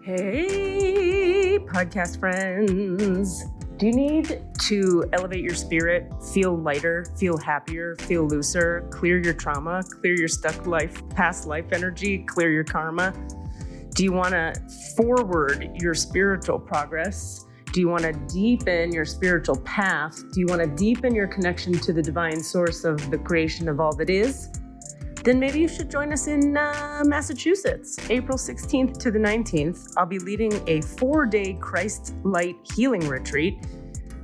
Hey, podcast friends. Do you need to elevate your spirit, feel lighter, feel happier, feel looser, clear your trauma, clear your stuck past life energy, clear your karma? Do you want to forward your spiritual progress? Do you want to deepen your spiritual path? Do you want to deepen your connection to the divine source of the creation of all that is? Then maybe you should join us in Massachusetts, April 16th to the 19th. I'll be leading a 4-day Christ Light healing retreat.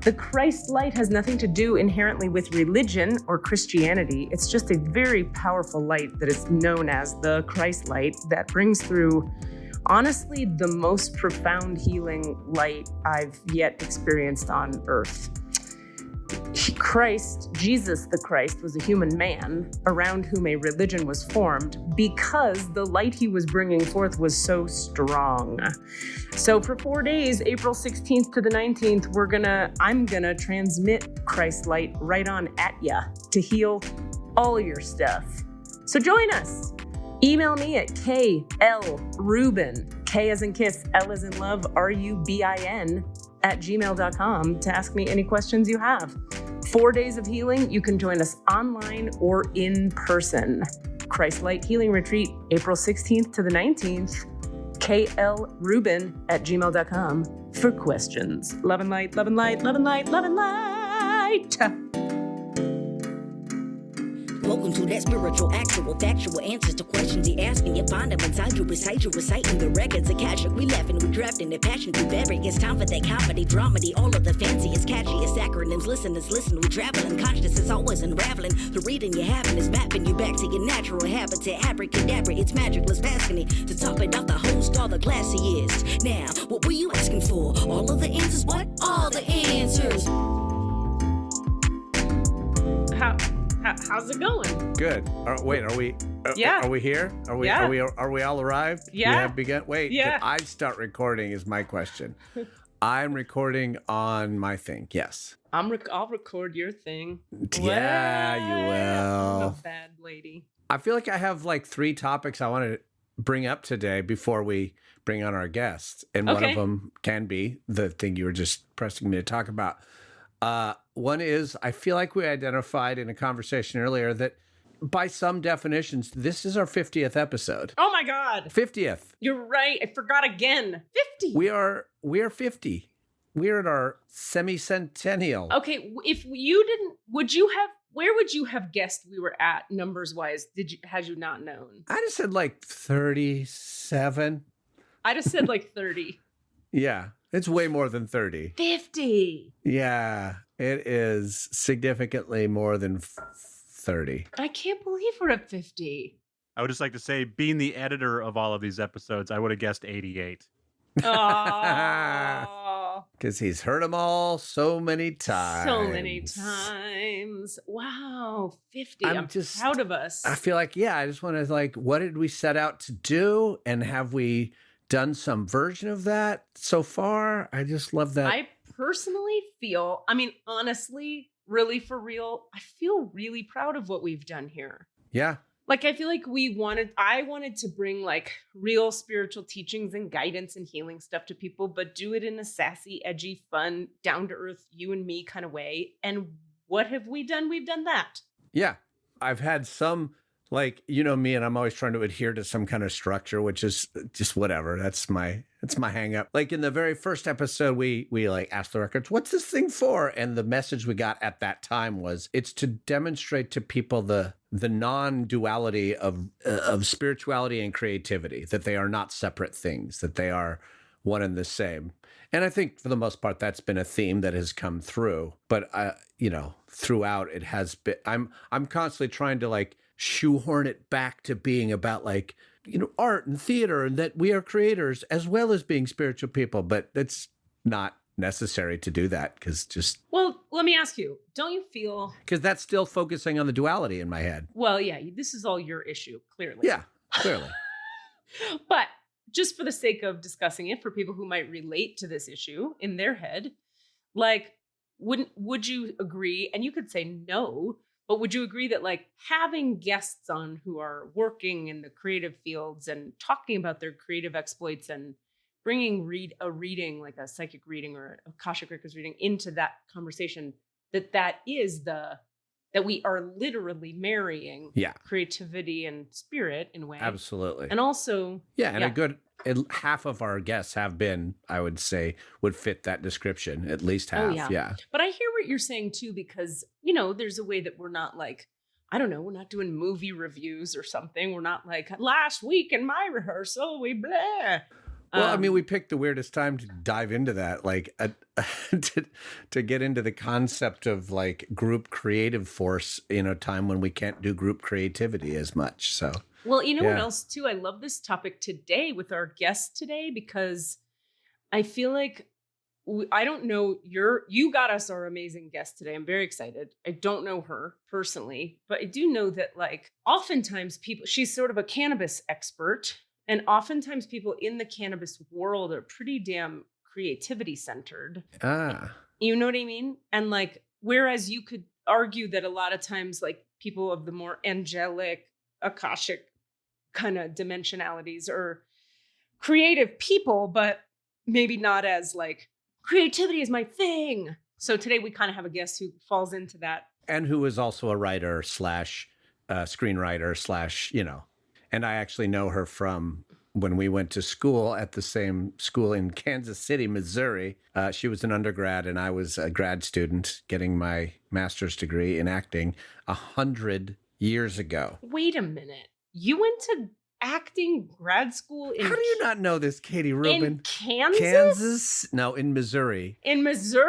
The Christ Light has nothing to do inherently with religion or Christianity. It's just a very powerful light that is known as the Christ Light that brings through, honestly, the most profound healing light I've yet experienced on earth. Jesus the Christ, was a human man around whom a religion was formed because the light he was bringing forth was so strong. So for 4 days, April 16th to the 19th, I'm gonna transmit Christ light right on at ya to heal all your stuff. So join us. Email me at klrubin, K as in kiss, L as in love, RUBIN @gmail.com to ask me any questions you have. 4 days of healing. You can join us online or in person. Christ Light Healing Retreat, April 16th to the 19th. klrubin @gmail.com for questions. Love and light, love and light, love and light, love and light. Welcome to that spiritual, actual, factual answers to questions you asking. You find them inside you, recite you, reciting the records. Akashic, we laughing, we drafting the passion through various. It's time for that comedy, dramedy, all of the fanciest, catchiest acronyms. Listeners, listen, we traveling. Conscious is always unraveling. The reading you're having is mapping you back to your natural habitat. Abracadabra, it's magicless, passionate. To top it off, the host, all the classiest. Now, what were you asking for? All of the answers? What? All the answers. How's it going? Good. Are we? Yeah. Are we here? Are we? Yeah. Are we all arrived? Yeah. We have begun. Wait. Yeah. Did I start recording? Is my question. I'm recording on my thing. Yes. I'll record your thing. Yeah, you will. I'm a bad lady. I feel like I have like 3 topics I want to bring up today before we bring on our guest, and one of them can be the thing you were just pressing me to talk about. One is, I feel like we identified in a conversation earlier that by some definitions, this is our 50th episode. Oh my God. 50th. You're right. I forgot again. 50. We are 50. We're at our semi-centennial. Okay. If you didn't, where would you have guessed we were at numbers wise? Had you not known? I just said like 37. I just said like 30. Yeah. It's way more than 30. 50. Yeah, it is significantly more than 30. I can't believe we're at 50. I would just like to say, being the editor of all of these episodes, I would have guessed 88. Oh. Because he's heard them all so many times. So many times. Wow, 50. I'm just proud of us. I feel like, I just want to what did we set out to do? And have we done some version of that so far? I just love that. I personally feel, honestly, really for real, I feel really proud of what we've done here. Yeah. Like, I feel like I wanted to bring like real spiritual teachings and guidance and healing stuff to people, but do it in a sassy, edgy, fun, down to earth, you and me kind of way. And what have we done? We've done that. Yeah. I've had some, me, and I'm always trying to adhere to some kind of structure, which is just whatever. That's my hang up. Like in the very first episode, we asked the records, what's this thing for? And the message we got at that time was, it's to demonstrate to people the non-duality of spirituality and creativity, that they are not separate things, that they are one and the same. And I think for the most part, that's been a theme that has come through. But throughout it has been. I'm constantly trying to shoehorn it back to being about art and theater, and that we are creators as well as being spiritual people. But it's not necessary to do that Well, let me ask you, don't you feel... Because that's still focusing on the duality in my head. Well, yeah, this is all your issue, clearly. Yeah, clearly. But just for the sake of discussing it, for people who might relate to this issue in their head, would you agree, and you could say no, but would you agree that having guests on who are working in the creative fields and talking about their creative exploits and a reading, like a psychic reading or a Akashic Records reading into that conversation, that we are literally marrying creativity and spirit in a way. Absolutely. And also, half of our guests have been, I would say, would fit that description, at least half. Yeah. But I hear what you're saying too, because, you know, there's a way that we're not like, I don't know, we're not doing movie reviews or something. We're not like, last week in my rehearsal, we blah. Well, I mean, we picked the weirdest time to dive into that, like to get into the concept of like group creative force in a time when we can't do group creativity as much. So, well, you know what else too? I love this topic today with our guest today, because I feel like I don't know, you got us our amazing guest today. I'm very excited. I don't know her personally, but I do know that like oftentimes she's sort of a cannabis expert. And oftentimes people in the cannabis world are pretty damn creativity centered. You know what I mean? And like, whereas you could argue that a lot of times like people of the more angelic, Akashic kind of dimensionalities are creative people, but maybe not as like, creativity is my thing. So today we kind of have a guest who falls into that. And who is also a writer / screenwriter / you know. And I actually know her from when we went to school at the same school in Kansas City, Missouri. She was an undergrad and I was a grad student getting my master's degree in acting 100 years ago. Wait a minute. You went to acting grad school in... How do you not know this, Katie Rubin? In Kansas? Kansas? No, in Missouri. In Missouri?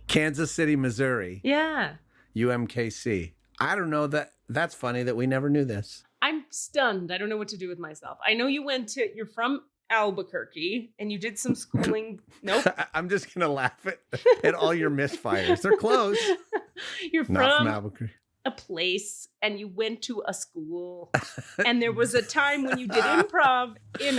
Kansas City, Missouri. Yeah. UMKC. I don't know that. That's funny that we never knew this. I'm stunned. I don't know what to do with myself. I know you're from Albuquerque and you did some schooling. Nope. I'm just going to laugh at all your misfires. They're close. You're Not from Albuquerque. A place and you went to a school and there was a time when you did improv in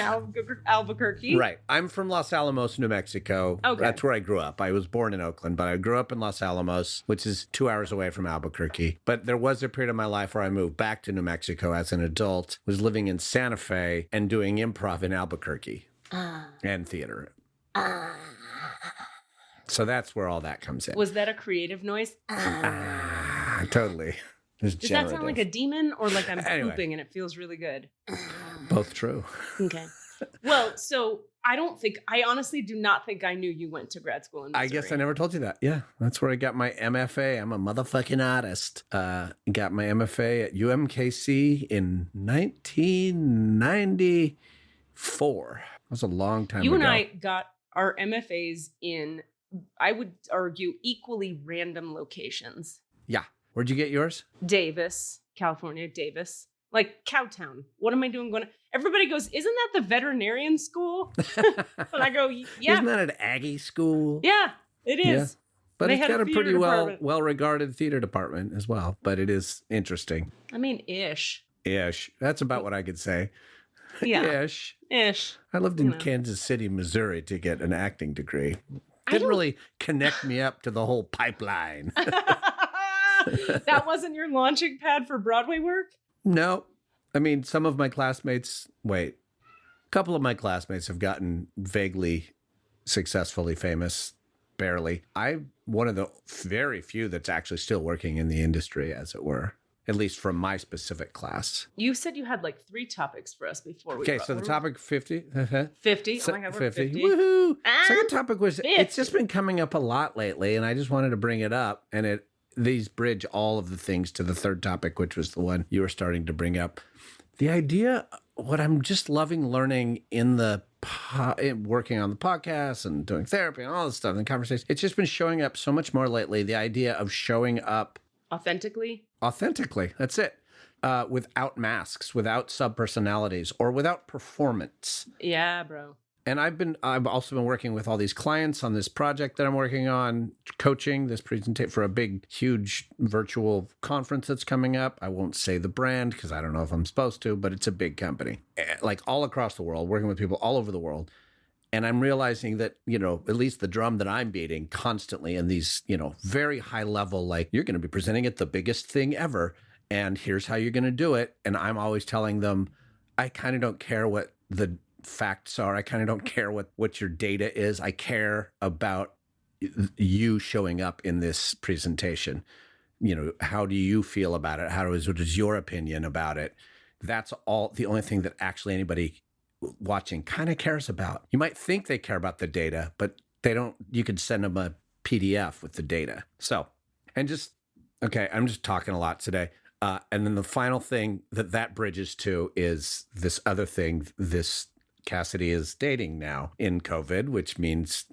Albuquerque. Right. I'm from Los Alamos, New Mexico. Okay. That's where I grew up. I was born in Oakland, but I grew up in Los Alamos, which is 2 hours away from Albuquerque. But there was a period of my life where I moved back to New Mexico as an adult, was living in Santa Fe and doing improv in Albuquerque and theater. So that's where all that comes in. Was that a creative noise? Totally. Does that sound like a demon or like I'm pooping and it feels really good? Both true. Okay. Well, so I honestly do not think I knew you went to grad school in Missouri. I guess I never told you that. Yeah, that's where I got my MFA. I'm a motherfucking artist. Got my MFA at UMKC in 1994. That was a long time ago. You and I got our MFAs in, I would argue, equally random locations. Yeah. Where'd you get yours? Davis, California, Davis. Like Cowtown. What am I doing? Everybody goes, isn't that the veterinarian school? And I go, yeah. Isn't that an Aggie school? Yeah, it is. Yeah. But it's got a pretty well-regarded theater department as well. But it is interesting. I mean, ish. Ish. That's about what I could say. Yeah. Ish. Ish. I lived in Kansas City, Missouri to get an acting degree. Didn't really connect me up to the whole pipeline. That wasn't your launching pad for Broadway work? No. I mean, a couple of my classmates have gotten vaguely successfully famous, barely. I'm one of the very few that's actually still working in the industry, as it were, at least from my specific class. You said you had like 3 topics for us before we... Okay, so the topic 50. 50. Oh my God, we're 50. Woohoo! Second topic was, it's just been coming up a lot lately, and I just wanted to bring it up, and these bridge all of the things to the third topic, which was the one you were starting to bring up. The idea, what I'm just loving learning in working on the podcast and doing therapy and all this stuff and conversation, it's just been showing up so much more lately. The idea of showing up authentically. That's it. Without masks, without subpersonalities, or without performance. Yeah, bro. And I've also been working with all these clients on this project that I'm working on, coaching this presentation for a big, huge virtual conference that's coming up. I won't say the brand because I don't know if I'm supposed to, but it's a big company, like all across the world, working with people all over the world. And I'm realizing that, at least the drum that I'm beating constantly in these, very high level, like, you're going to be presenting at the biggest thing ever, and here's how you're going to do it. And I'm always telling them, I kind of don't care what the facts are. I kind of don't care what your data is. I care about you showing up in this presentation. You know, how do you feel about it? What is your opinion about it? That's all the only thing that actually anybody watching kind of cares about. You might think they care about the data, but they don't. You could send them a PDF with the data. So, and just, okay, I'm just talking a lot today. And then the final thing that bridges to is this other thing. This Cassidy is dating now in COVID, which means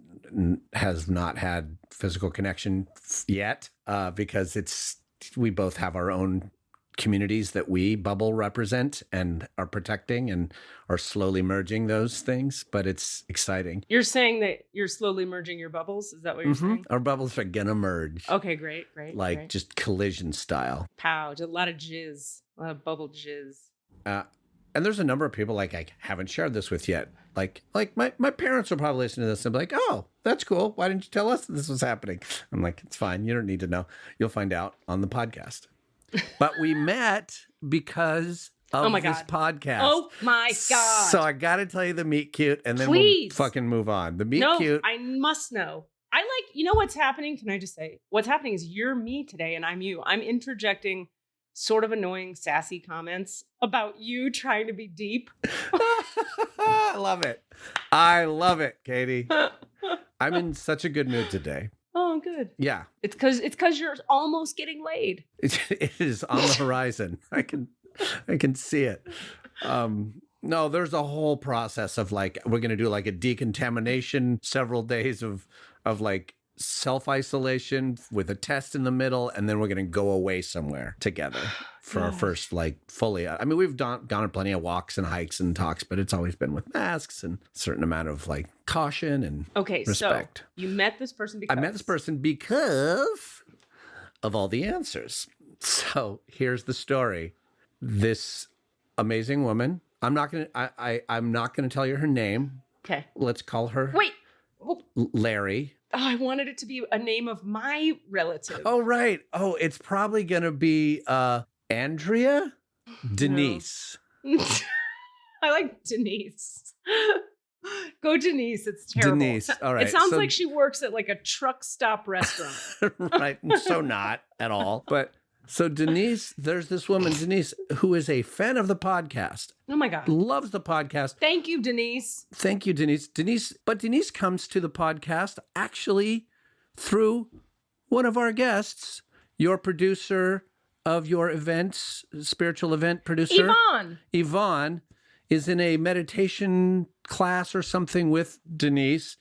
has not had physical connection yet, because we both have our own communities that we bubble represent and are protecting and are slowly merging those things, but it's exciting. You're saying that you're slowly merging your bubbles? Is that what you're saying? Our bubbles are gonna merge. Okay, great. Like just collision style. Pow, a lot of jizz, a lot of bubble jizz. And there's a number of people like I haven't shared this with yet. Like my parents will probably listen to this and be like, oh, that's cool. Why didn't you tell us this was happening? I'm like, it's fine. You don't need to know. You'll find out on the podcast. But we met because of this podcast. Oh my God. So I got to tell you the meet cute, and then Please. We'll fucking move on. The meet cute. I must know. You know what's happening? Can I just say, what's happening is you're me today and I'm you. I'm interjecting sort of annoying, sassy comments about you trying to be deep. I love it, Katie. I'm in such a good mood today. Oh, good. Yeah. It's because you're almost getting laid. It is on the horizon. I can see it. No, there's a whole process of like, we're going to do like a decontamination, several days of like self-isolation with a test in the middle. And then we're going to go away somewhere together for our first like fully. I mean, we've gone on plenty of walks and hikes and talks, but it's always been with masks and a certain amount of like caution and respect. So you met this person because? I met this person because of all the answers. So here's the story. This amazing woman, I'm not going to tell you her name. Okay. Let's call her Larry. Oh, I wanted it to be a name of my relative. Oh, right. Oh, it's probably going to be Andrea? Denise. No. I like Denise. Go Denise. It's terrible. Denise. All right. It sounds like she works at like a truck stop restaurant. Right. So not at all. But so Denise, there's this woman, Denise, who is a fan of the podcast. Oh my God. Loves the podcast. Thank you, Denise. Thank you, Denise. But Denise comes to the podcast actually through one of our guests, your producer of your events, spiritual event producer. Yvonne is in a meditation class or something with Denise.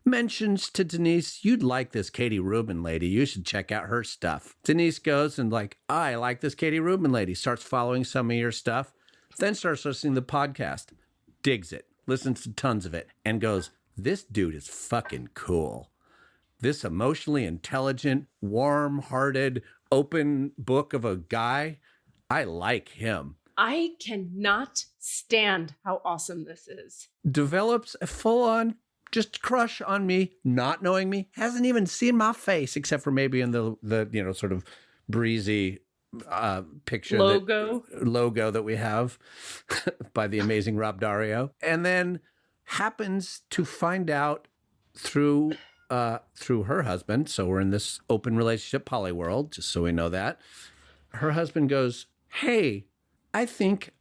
Mentions to Denise, you'd like this Katie Rubin lady. You should check out her stuff. Denise goes and like, I like this Katie Rubin lady. Starts following some of your stuff. Then starts listening to the podcast. Digs it. Listens to tons of it. And goes, this dude is fucking cool. This emotionally intelligent, warm-hearted, open book of a guy. I like him. I cannot stand how awesome this is. Develops a full-on just crush on me, not knowing me, hasn't even seen my face except for maybe in the sort of breezy picture logo that we have by the amazing Rob Dario, and then happens to find out through her husband. So we're in this open relationship poly world, just so we know that. Her husband goes, hey, I think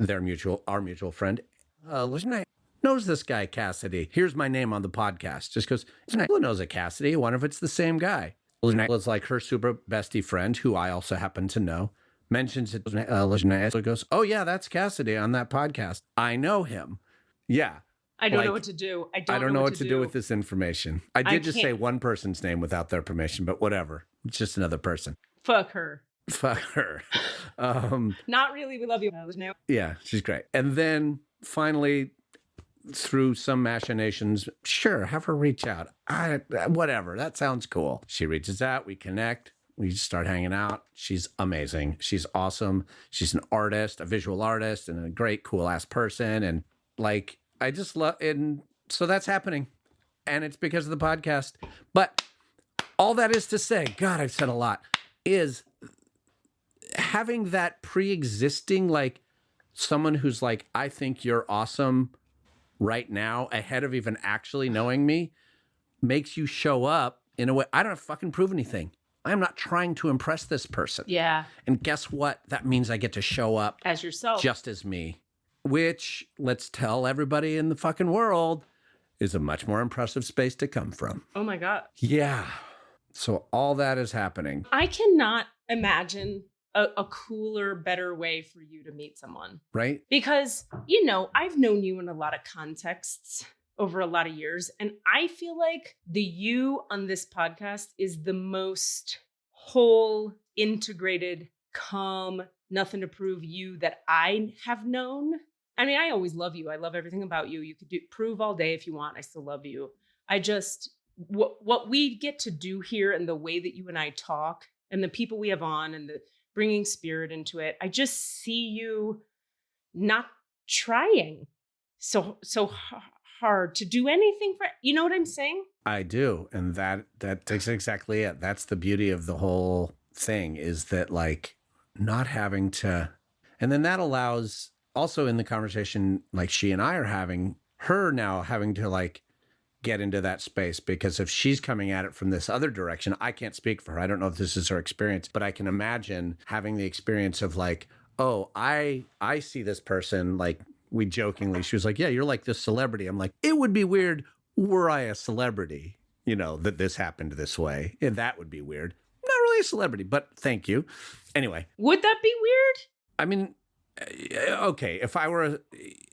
our mutual friend, listen, knows this guy, Cassidy. Here's my name on the podcast. Just goes, who knows a Cassidy? I wonder if it's the same guy. Was like her super bestie friend, who I also happen to know, mentions it. So goes, oh yeah, that's Cassidy on that podcast. I know him. Yeah. I don't know what to do. I don't know what to do with this information. I did just say one person's name without their permission, but whatever. It's just another person. Fuck her. Not really. We love you. Yeah, she's great. And then finally, through some machinations, sure, have her reach out. Whatever, that sounds cool. She reaches out, we connect, we start hanging out. She's amazing. She's awesome. She's an artist, a visual artist, and a great, cool ass person. And like, I just love it. And so that's happening. And it's because of the podcast. But all that is to say, God, I've said a lot, is having that pre-existing, like someone who's like, I think you're awesome, right now, ahead of even actually knowing me, makes you show up in a way. I don't have to fucking prove anything. I'm not trying to impress this person. Yeah. And guess what? That means I get to show up As yourself. just as me, which, let's tell everybody in the fucking world, is a much more impressive space to come from. Oh my God. Yeah. So all that is happening. I cannot imagine a cooler, better way for you to meet someone. Right? Because, I've known you in a lot of contexts over a lot of years. And I feel like the you on this podcast is the most whole, integrated, calm, nothing to prove you that I have known. I mean, I always love you. I love everything about you. You could prove all day if you want. I still love you. I just, what we get to do here and the way that you and I talk and the people we have on and the bringing spirit into it, I just see you not trying so hard to do anything for, you know what I'm saying? I do. And that's exactly it. That's the beauty of the whole thing, is that like not having to, and then that allows also in the conversation, like she and I are having, her now having to like get into that space, because if she's coming at it from this other direction, I can't speak for her. I don't know if this is her experience, but I can imagine having the experience of like, oh, I see this person, like we jokingly, she was like, yeah, you're like this celebrity. I'm like, it would be weird were I a celebrity, that this happened this way. Yeah, that would be weird. Not really a celebrity, but thank you. Anyway. Would that be weird? I mean, okay, if I were,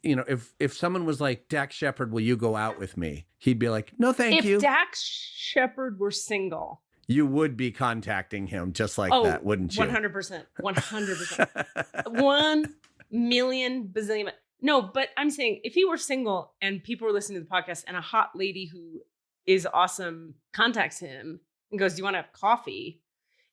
if someone was like, Dax Shepard, will you go out with me? He'd be like, no, thank you. If Dax Shepard were single. You would be contacting him just like that, wouldn't you? 100%. 100%. 1 million bazillion. No, but I'm saying if he were single and people were listening to the podcast and a hot lady who is awesome contacts him and goes, do you want to have coffee?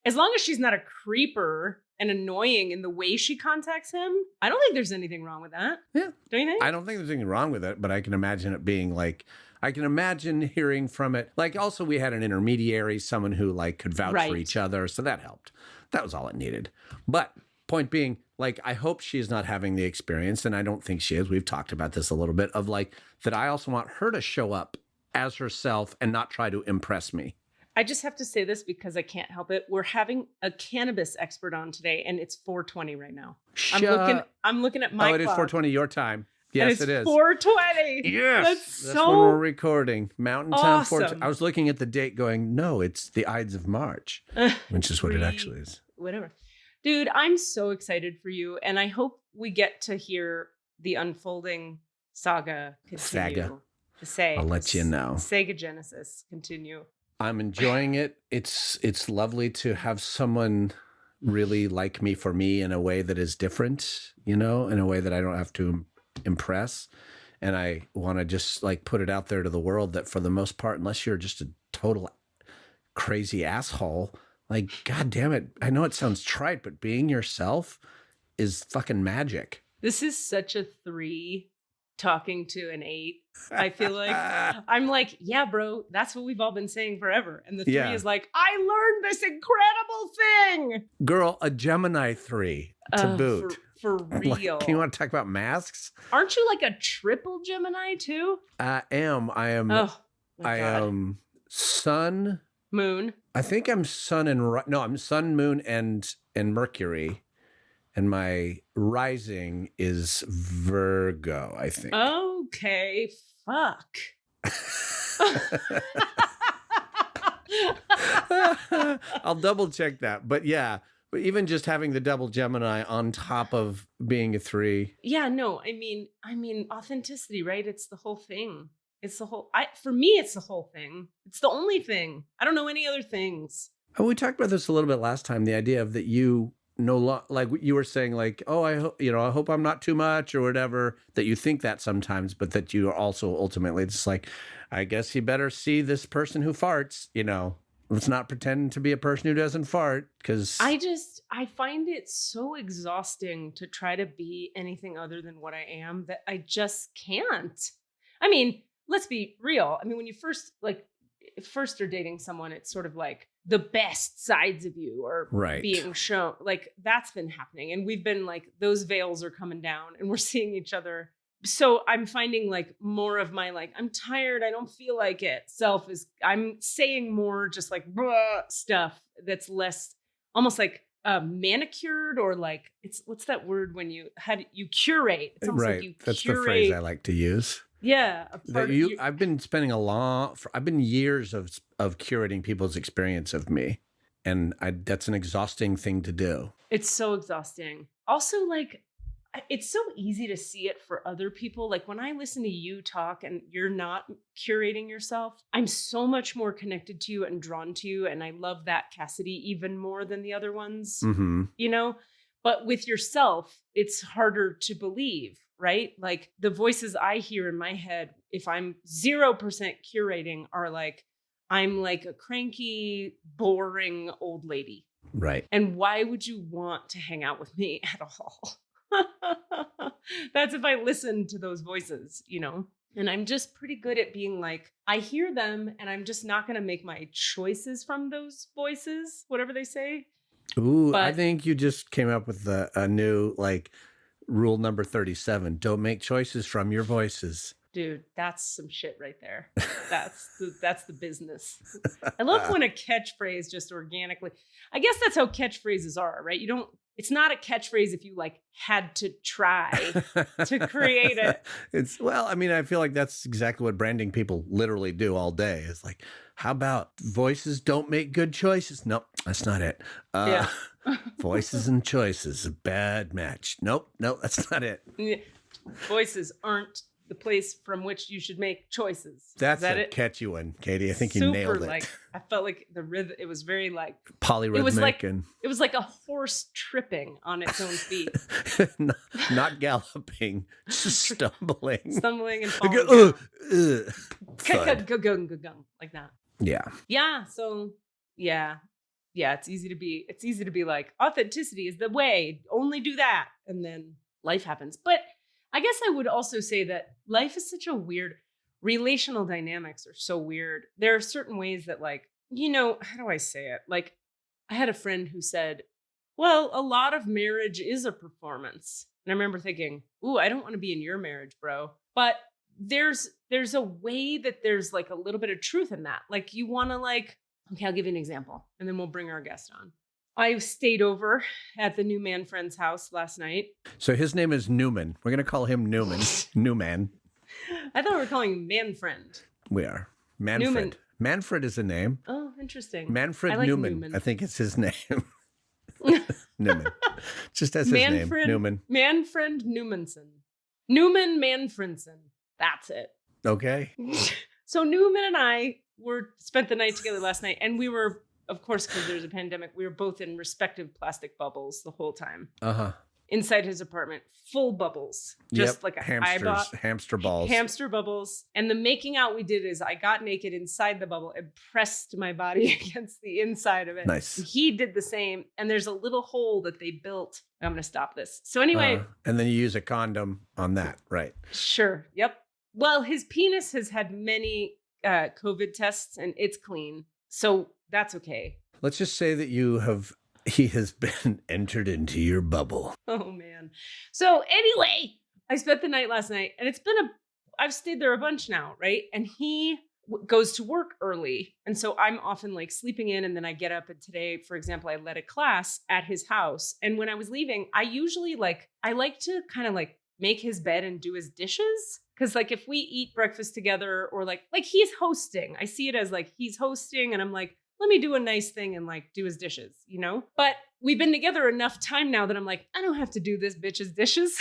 As long as she's not a creeper and annoying in the way she contacts him, I don't think there's anything wrong with that. Yeah. Don't you think? I don't think there's anything wrong with it, but I can imagine it being like, I can imagine hearing from it. Like also we had an intermediary, someone who like could vouch for each other. So that helped. That was all it needed. But point being, like, I hope she's not having the experience, and I don't think she is. We've talked about this a little bit, of like, that I also want her to show up as herself and not try to impress me. I just have to say this because I can't help it. We're having a cannabis expert on today, and it's 4:20 right now. I'm looking at my clock. Oh, it is 4:20 your time. Yes, it is. 4:20. Yes. That's when we're recording. Mountain Time 4:20. I was looking at the date going, no, it's the Ides of March, which is what it actually is. Whatever. Dude, I'm so excited for you, and I hope we get to hear the unfolding saga continue. I'll let you know. Sega Genesis continue. I'm enjoying it. It's lovely to have someone really like me for me in a way that is different, in a way that I don't have to impress. And I want to just like put it out there to the world that for the most part, unless you're just a total crazy asshole, like, God damn it. I know it sounds trite, but being yourself is fucking magic. This is such a 3 talking to an 8. I feel like I'm like, yeah, bro, that's what we've all been saying forever. And the 3 is like, I learned this incredible thing. Girl, a Gemini 3 to boot. For real. Like, you want to talk about masks? Aren't you like a triple Gemini too? I am. Oh, I am sun. Moon. I think I'm sun and I'm sun, moon, and Mercury, and my rising is Virgo, I think. Okay, fuck. I'll double check that, but yeah, but even just having the double Gemini on top of being a 3. Yeah, no, I mean authenticity, right? It's the whole thing. It's the whole, for me, it's the whole thing. It's the only thing. I don't know any other things. Oh, we talked about this a little bit last time. The idea of that you like you were saying, like, oh, I hope I'm not too much or whatever, that you think that sometimes, but that you are also ultimately just like, I guess you better see this person who farts, let's not pretend to be a person who doesn't fart, because I find it so exhausting to try to be anything other than what I am that I just can't. I mean, let's be real. I mean, when you first are dating someone, it's sort of like the best sides of you are being shown. Like that's been happening. And we've been like, those veils are coming down and we're seeing each other so I'm finding like more of my like, I'm tired, I don't feel like it self is, I'm saying more just like stuff that's less almost like manicured, or like it's, what's that word when you curate? It's almost like you That's curate. the phrase I like to use. Yeah. I've been spending I've been years of curating people's experience of me. And that's an exhausting thing to do. It's so exhausting. Also, like, it's so easy to see it for other people. Like when I listen to you talk and you're not curating yourself, I'm so much more connected to you and drawn to you. And I love that Cassidy even more than the other ones, you know, but with yourself, it's harder to believe, right? Like the voices I hear in my head, if I'm 0% curating, are like, I'm like a cranky, boring old lady. Right. And why would you want to hang out with me at all? That's if I listen to those voices, you know? And I'm just pretty good at being like, I hear them and I'm just not going to make my choices from those voices, whatever they say. Ooh, I think you just came up with a new, like, rule number 37. Don't make choices from your voices. Dude, that's some shit right there. That's the business. I love when a catchphrase just organically, I guess that's how catchphrases are, right? It's not a catchphrase if you like had to try to create it. I feel like that's exactly what branding people literally do all day. It's like, how about voices don't make good choices? Nope, that's not it. Yeah. Voices and choices, a bad match. Nope, that's not it. Voices aren't the place from which you should make choices. That's a catchy one, Katie. I think you nailed it. Like, I felt like the rhythm, it was very like polyrhythmic, it was like a horse tripping on its own feet. not galloping, just stumbling And falling. Like that. Yeah. Yeah. So yeah. It's easy to be like, authenticity is the way, only do that. And then life happens. But I guess I would also say that life is such a weird, relational dynamics are so weird. There are certain ways that, like, you know, how do I say it? Like, I had a friend who said, well, a lot of marriage is a performance. And I remember thinking, ooh, I don't want to be in your marriage, bro. But there's a way that there's like a little bit of truth in that. Like you want to like, okay, I'll give you an example and then we'll bring our guest on. I stayed over at the new man friend's house last night. So his name is Newman. We're going to call him Newman. Newman. I thought we were calling him man friend. We are. Manfred. Newman. Manfred is a name. Oh, interesting. Manfred like Newman. I think it's his name. Newman. Just as his name. Newman. Manfred Newmanson. Newman Manfredson. That's it. Okay. So Newman and I spent the night together last night, and we were, of course, because there's a pandemic, we were both in respective plastic bubbles the whole time. Uh-huh. Inside his apartment, full bubbles. Just like a hamster balls. Hamster bubbles. And the making out we did is I got naked inside the bubble and pressed my body against the inside of it. Nice. He did the same. And there's a little hole that they built. I'm going to stop this. So anyway. And then you use a condom on that, right? Sure. Yep. Well, his penis has had many COVID tests and it's clean. So that's okay. Let's just say that he has been entered into your bubble. Oh, man. So anyway, I spent the night last night and I've stayed there a bunch now, right? And he goes to work early. And so I'm often like sleeping in and then I get up. And today, for example, I led a class at his house. And when I was leaving, I usually I like to kind of like make his bed and do his dishes. Cause like if we eat breakfast together or like he's hosting, I see it as like he's hosting and I'm like, let me do a nice thing and like do his dishes, you know? But we've been together enough time now that I'm like, I don't have to do this bitch's dishes.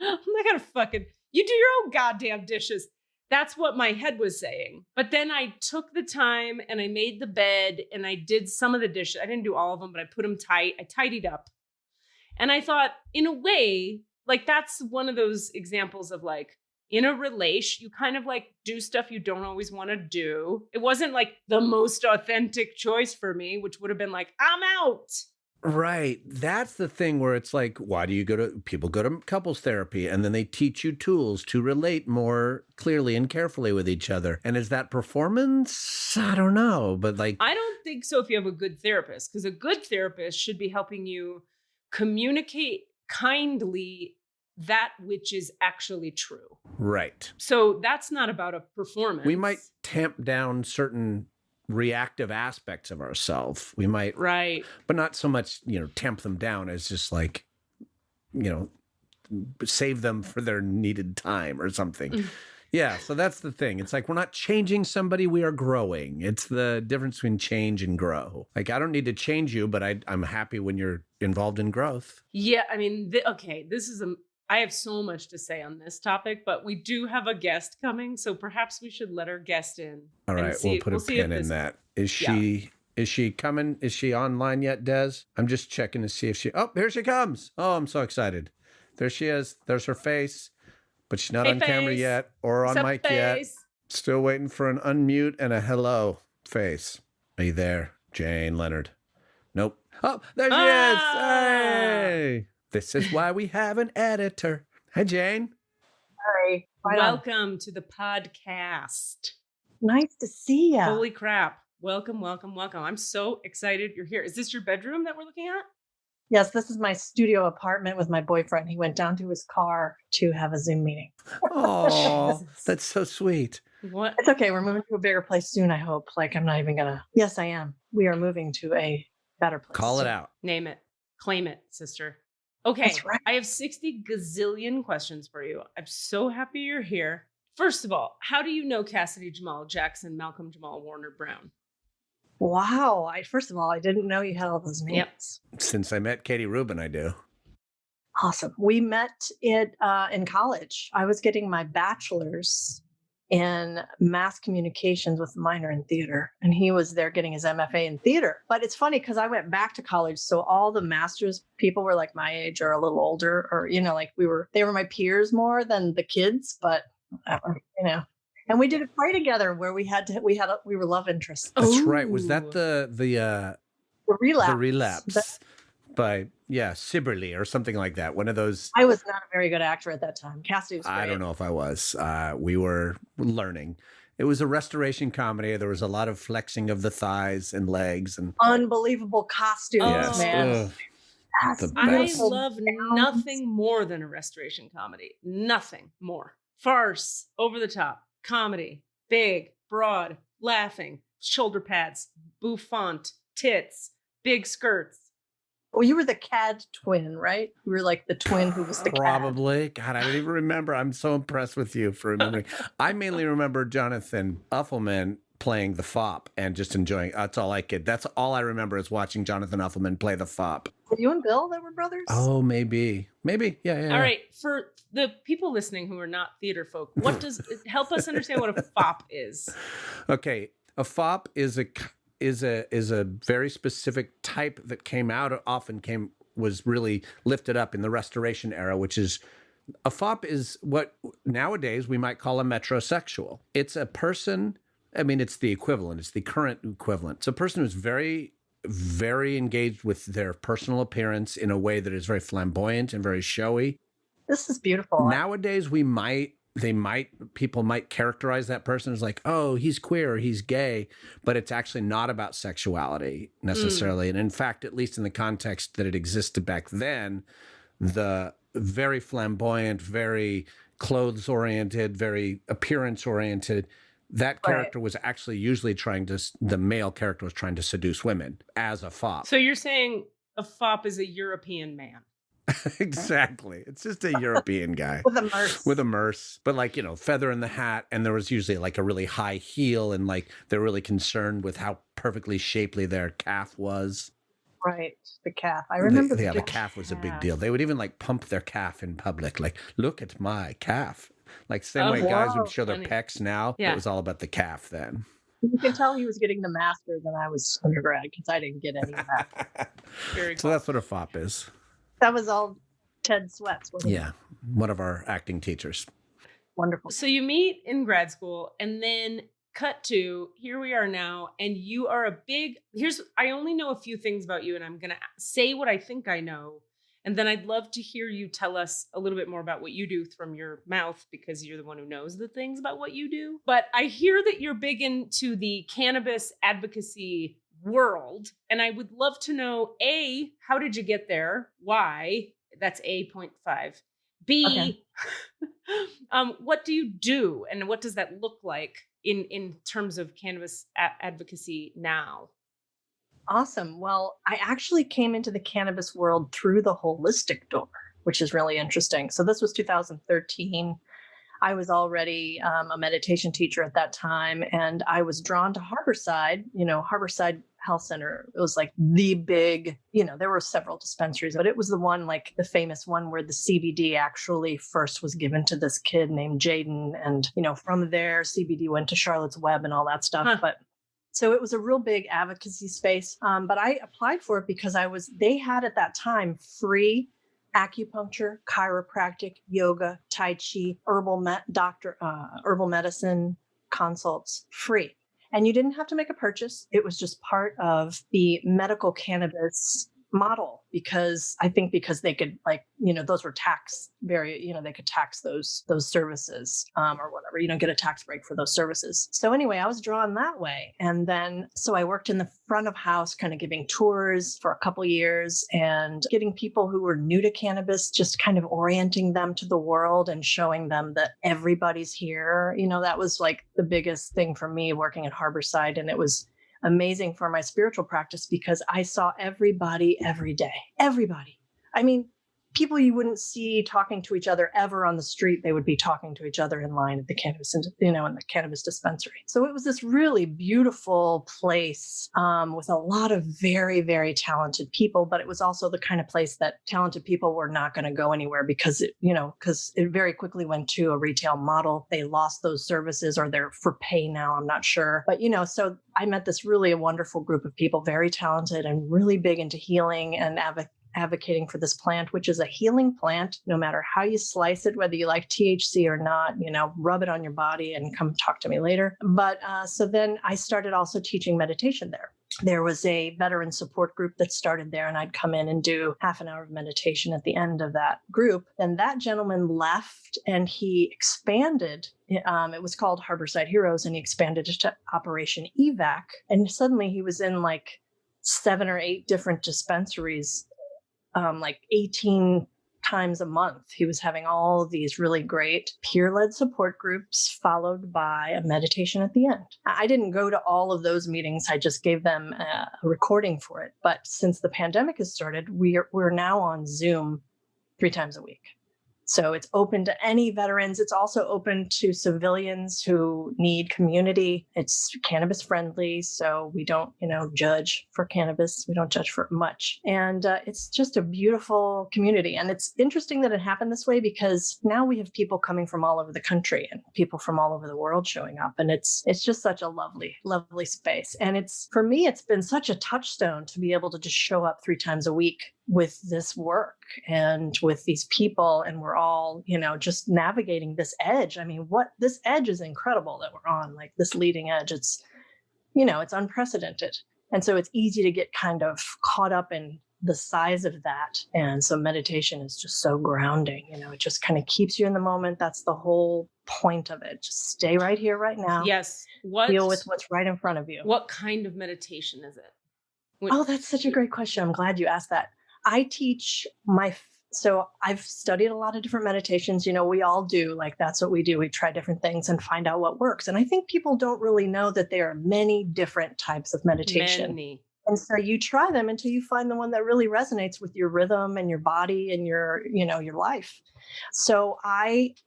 I'm not gonna fucking, you do your own goddamn dishes. That's what my head was saying. But then I took the time and I made the bed and I did some of the dishes. I didn't do all of them, but I put them tight. I tidied up. And I thought, in a way, like that's one of those examples of like, in a relation, you kind of like do stuff you don't always want to do. It wasn't like the most authentic choice for me, which would have been like, I'm out. Right. That's the thing where it's like, why do people go to couples therapy and then they teach you tools to relate more clearly and carefully with each other. And is that performance? I don't know. But like, I don't think so if you have a good therapist, because a good therapist should be helping you communicate kindly that which is actually true. Right. So that's not about a performance. We might tamp down certain reactive aspects of ourselves. We might, right, but not so much, tamp them down as just like, save them for their needed time or something. Yeah. So that's the thing. It's like, we're not changing somebody, we are growing. It's the difference between change and grow. Like, I don't need to change you, but I'm happy when you're involved in growth. Yeah. I mean, I have so much to say on this topic, but we do have a guest coming. So perhaps we should let our guest in. All right. We'll put a pin in that. Is she coming? Is she online yet, Des? I'm just checking to see if here she comes. Oh, I'm so excited. There she is. There's her face, but she's not on camera yet or on mic yet. Still waiting for an unmute and a hello face. Are you there, Jaene, Leonard? Nope. Oh, there she is. Hey. This is why we have an editor. Hi, Jaene. Hi. Welcome to the podcast. Nice to see you. Holy crap. Welcome, welcome, welcome. I'm so excited you're here. Is this your bedroom that we're looking at? Yes, this is my studio apartment with my boyfriend. He went down to his car to have a Zoom meeting. Oh, that's so sweet. What? It's okay. We're moving to a bigger place soon, I hope. Like, I'm not even going to. Yes, I am. We are moving to a better place. Call it out. Name it. Claim it, sister. Okay. That's right. I have 60 gazillion questions for you. I'm so happy you're here. First of all, how do you know Cassidy, Jamal Jackson, Malcolm, Jamal, Warner, Brown? Wow. First of all, I didn't know you had all those names. Yep. Since I met Katie Rubin, I do. Awesome. We met in college. I was getting my bachelor's in mass communications with a minor in theater, and he was there getting his MFA in theater. But it's funny because I went back to college, so all the master's people were like my age or a little older, or like they were my peers more than the kids. But and we did a play together where we were love interests. That's right. Was that the relapse? The relapse by Sibberly or something like that. One of those. I was not a very good actor at that time. Cassidy was great. I don't know if I was. We were learning. It was a restoration comedy. There was a lot of flexing of the thighs and legs and unbelievable costumes, man. I love nothing more than a restoration comedy. Nothing more. Farce, over the top, comedy, big, broad, laughing, shoulder pads, bouffant, tits, big skirts. Well, you were the CAD twin, right? You were like the twin who was the Probably. God, I don't even remember. I'm so impressed with you for remembering. I mainly remember Jonathan Uffelman playing the fop and just enjoying. That's all I could. That's all I remember is watching Jonathan Uffelman play the fop. Were you and Bill that were brothers? Oh, maybe. Yeah. All right. For the people listening who are not theater folk, what does help us understand what a fop is? Okay. A fop is a very specific type that was really lifted up in the Restoration era, which is a fop is what nowadays we might call a metrosexual. It's a person, it's the equivalent. It's the current equivalent. It's a person who's very, very engaged with their personal appearance in a way that is very flamboyant and very showy. This is beautiful. Nowadays people might characterize that person as like, oh, he's queer, he's gay, but it's actually not about sexuality necessarily. And in fact, at least in the context that it existed back then, the very flamboyant, very clothes-oriented, very appearance-oriented, that character was actually usually the male character was trying to seduce women as a fop. So you're saying a fop is a European man? Exactly. It's just a European guy. With a merce. But feather in the hat. And there was usually like a really high heel and like they're really concerned with how perfectly shapely their calf was. Right. The calf. I remember the calf was a big deal. They would even like pump their calf in public. Like, look at my calf. Like same way guys would show their pecs now. Yeah. It was all about the calf then. You can tell he was getting the master's and I was undergrad because I didn't get any of that. Very cool. So that's what a fop is. That was all Ted Sweats. Yeah, one of our acting teachers. Wonderful. So you meet in grad school and then cut to here we are now. And you are I only know a few things about you and I'm going to say what I think I know. And then I'd love to hear you tell us a little bit more about what you do from your mouth because you're the one who knows the things about what you do. But I hear that you're big into the cannabis advocacy world. And I would love to know, A, how did you get there? Why? That's A.5. B, what do you do, and what does that look like in terms of cannabis advocacy now? Awesome. Well, I actually came into the cannabis world through the holistic door, which is really interesting. So this was 2013. I was already a meditation teacher at that time, and I was drawn to Harborside. Harborside Health Center. It was like the big, there were several dispensaries, but it was the one, like the famous one where the CBD actually first was given to this kid named Jaene. And, from there, CBD went to Charlotte's Web and all that stuff. Huh. But so it was a real big advocacy space. But I applied for it because they had at that time free acupuncture, chiropractic, yoga, tai chi, herbal medicine consults, free. And you didn't have to make a purchase. It was just part of the medical cannabis model, because they could, those were tax they could tax those services or whatever, get a tax break for those services. So anyway, I was drawn that way. And then, so I worked in the front of house, kind of giving tours for a couple years and getting people who were new to cannabis, just kind of orienting them to the world and showing them that everybody's here. That was like the biggest thing for me working at Harborside. And it was amazing for my spiritual practice because I saw everybody every day. Everybody. I mean, people you wouldn't see talking to each other ever on the street, they would be talking to each other in line at the cannabis, in the cannabis dispensary. So it was this really beautiful place with a lot of very, very talented people, but it was also the kind of place that talented people were not going to go anywhere because it very quickly went to a retail model. They lost those services, or they're for pay now, I'm not sure. But, so I met this really wonderful group of people, very talented and really big into healing and advocating for this plant, which is a healing plant, no matter how you slice it, whether you like THC or not, rub it on your body and come talk to me later. But so then I started also teaching meditation there. There was a veteran support group that started there, and I'd come in and do half an hour of meditation at the end of that group. Then that gentleman left and he expanded. It was called Harborside Heroes, and he expanded it to Operation Evac. And suddenly he was in like 7 or 8 different dispensaries, like 18 times a month. He was having all these really great peer-led support groups followed by a meditation at the end. I didn't go to all of those meetings. I just gave them a recording for it. But since the pandemic has started, we're now on Zoom 3 times a week. So it's open to any veterans. It's also open to civilians who need community. It's cannabis friendly. So we don't, judge for cannabis. We don't judge for much. And it's just a beautiful community. And it's interesting that it happened this way because now we have people coming from all over the country and people from all over the world showing up. And it's just such a lovely, lovely space. And for me, it's been such a touchstone to be able to just show up 3 times a week with this work and with these people. And we're all, just navigating this edge. I mean, this edge is incredible that we're on, like this leading edge. It's, it's unprecedented. And so it's easy to get kind of caught up in the size of that. And so meditation is just so grounding, it just kind of keeps you in the moment. That's the whole point of it. Just stay right here, right now. Yes. Deal with what's right in front of you. What kind of meditation is it? Oh, that's such a great question. I'm glad you asked that. I teach so I've studied a lot of different meditations. We all do, like, that's what we do. We try different things and find out what works. And I think people don't really know that there are many different types of meditation. Many. And so you try them until you find the one that really resonates with your rhythm and your body and your life. So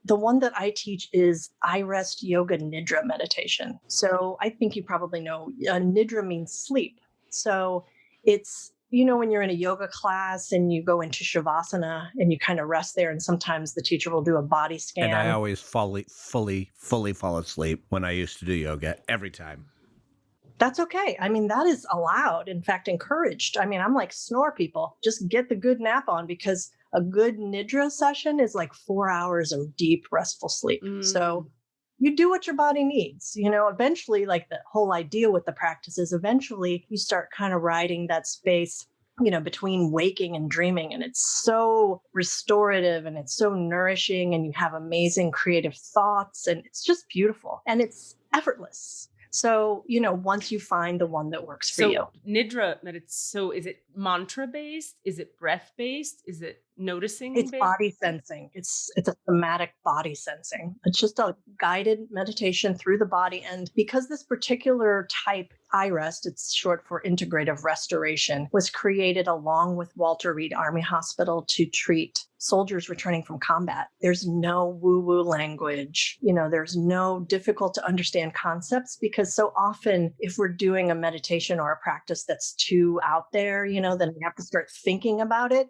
the one that I teach is I Rest Yoga Nidra meditation. So I think you probably know Nidra means sleep. So it's, when you're in a yoga class and you go into Shavasana and you kind of rest there, and sometimes the teacher will do a body scan. And I always fully fall asleep when I used to do yoga every time. That's okay. I mean, that is allowed, in fact, encouraged. I mean, I'm like, snore, people. Just get the good nap on, because a good Nidra session is like 4 hours of deep, restful sleep. So you do what your body needs. Eventually, like, the whole idea with the practice is eventually you start kind of riding that space, between waking and dreaming. And it's so restorative and it's so nourishing, and you have amazing creative thoughts, and it's just beautiful and it's effortless. So, once you find the one that works for you. Nidra, so is it mantra based? Is it breath based? Is it noticing? It's body sensing. It's a somatic body sensing. It's just a guided meditation through the body. And because this particular type, iRest, it's short for integrative restoration, was created along with Walter Reed Army Hospital to treat soldiers returning from combat. There's no woo-woo language. There's no difficult to understand concepts, because so often if we're doing a meditation or a practice that's too out there, then we have to start thinking about it.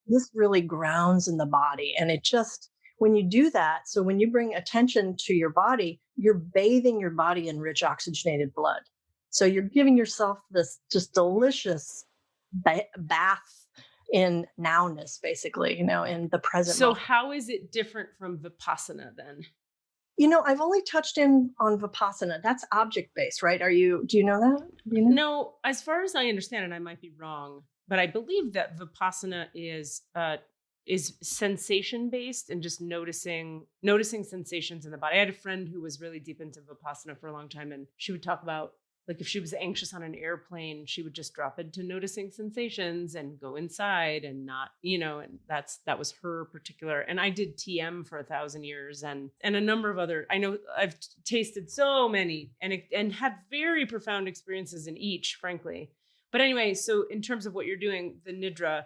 This really grounds in the body. And it just, when you do that, so when you bring attention to your body, you're bathing your body in rich oxygenated blood. So you're giving yourself this just delicious bath in nowness, basically, in the present So moment. how is it different from Vipassana then? I've only touched in on Vipassana. That's object-based, right? Do you know that? Do you know? No, as far as I understand, and I might be wrong, but I believe that Vipassana is sensation based and just noticing sensations in the body. I had a friend who was really deep into Vipassana for a long time, and she would talk about, like, if she was anxious on an airplane, she would just drop into noticing sensations and go inside and not, and that was her particular. And I did TM for 1,000 years and a number of other, I know I've tasted so many and had very profound experiences in each, frankly. But anyway, so in terms of what you're doing, the Nidra.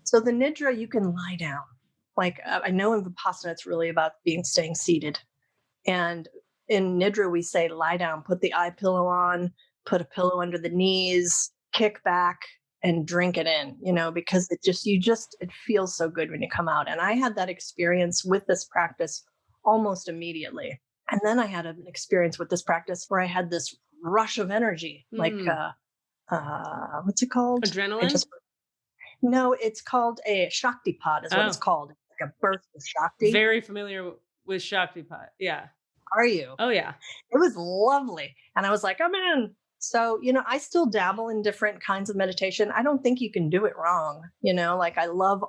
So the Nidra, you can lie down. Like, I know in Vipassana, it's really about staying seated. And in Nidra, we say, lie down, put the eye pillow on, put a pillow under the knees, kick back and drink it in, because it feels so good when you come out. And I had that experience with this practice almost immediately. And then I had an experience with this practice where I had this rush of energy, like, what's it called? Adrenaline? No, it's called a Shaktipat is what it's called. It's like a burst of Shakti. Very familiar with Shaktipat. Yeah. Are you? Oh, yeah. It was lovely. And I was like, I'm in. So, I still dabble in different kinds of meditation. I don't think you can do it wrong. Like, I love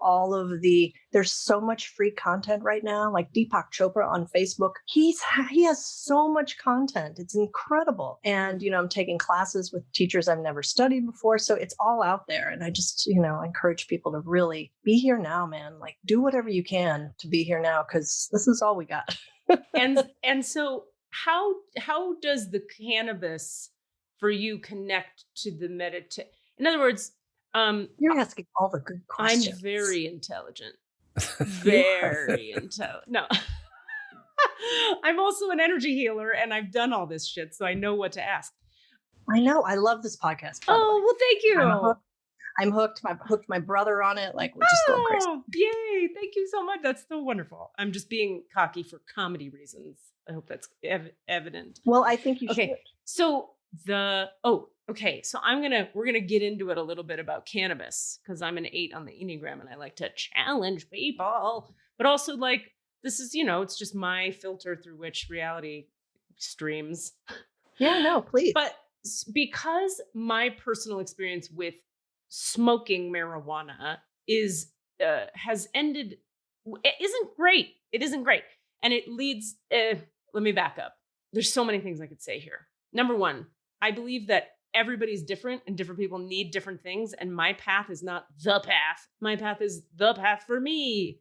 there's so much free content right now. Like Deepak Chopra on Facebook, he has so much content. It's incredible. And, I'm taking classes with teachers I've never studied before. So it's all out there. And I just, encourage people to really be here now, man. Like, do whatever you can to be here now, because this is all we got. and so how does the cannabis for you connect to the meditation? In other words, you're asking all the good questions. I'm very intelligent. Very intelligent. No. I'm also an energy healer and I've done all this shit, so I know what to ask. I know. I love this podcast. Oh, well, thank you. I'm hooked. I hooked my brother on it. Like, we're just going crazy. Yay. Thank you so much. That's so wonderful. I'm just being cocky for comedy reasons. I hope that's evident. Well, I think you should. So so we're gonna get into it a little bit about cannabis, because I'm an 8 on the Enneagram and I like to challenge people, but also, like, this is, it's just my filter through which reality streams. Yeah, no, please. But because my personal experience with smoking marijuana has ended, it isn't great. It isn't great. And it leads, let me back up. There's so many things I could say here. Number one, I believe that everybody's different and different people need different things. And my path is not the path. My path is the path for me.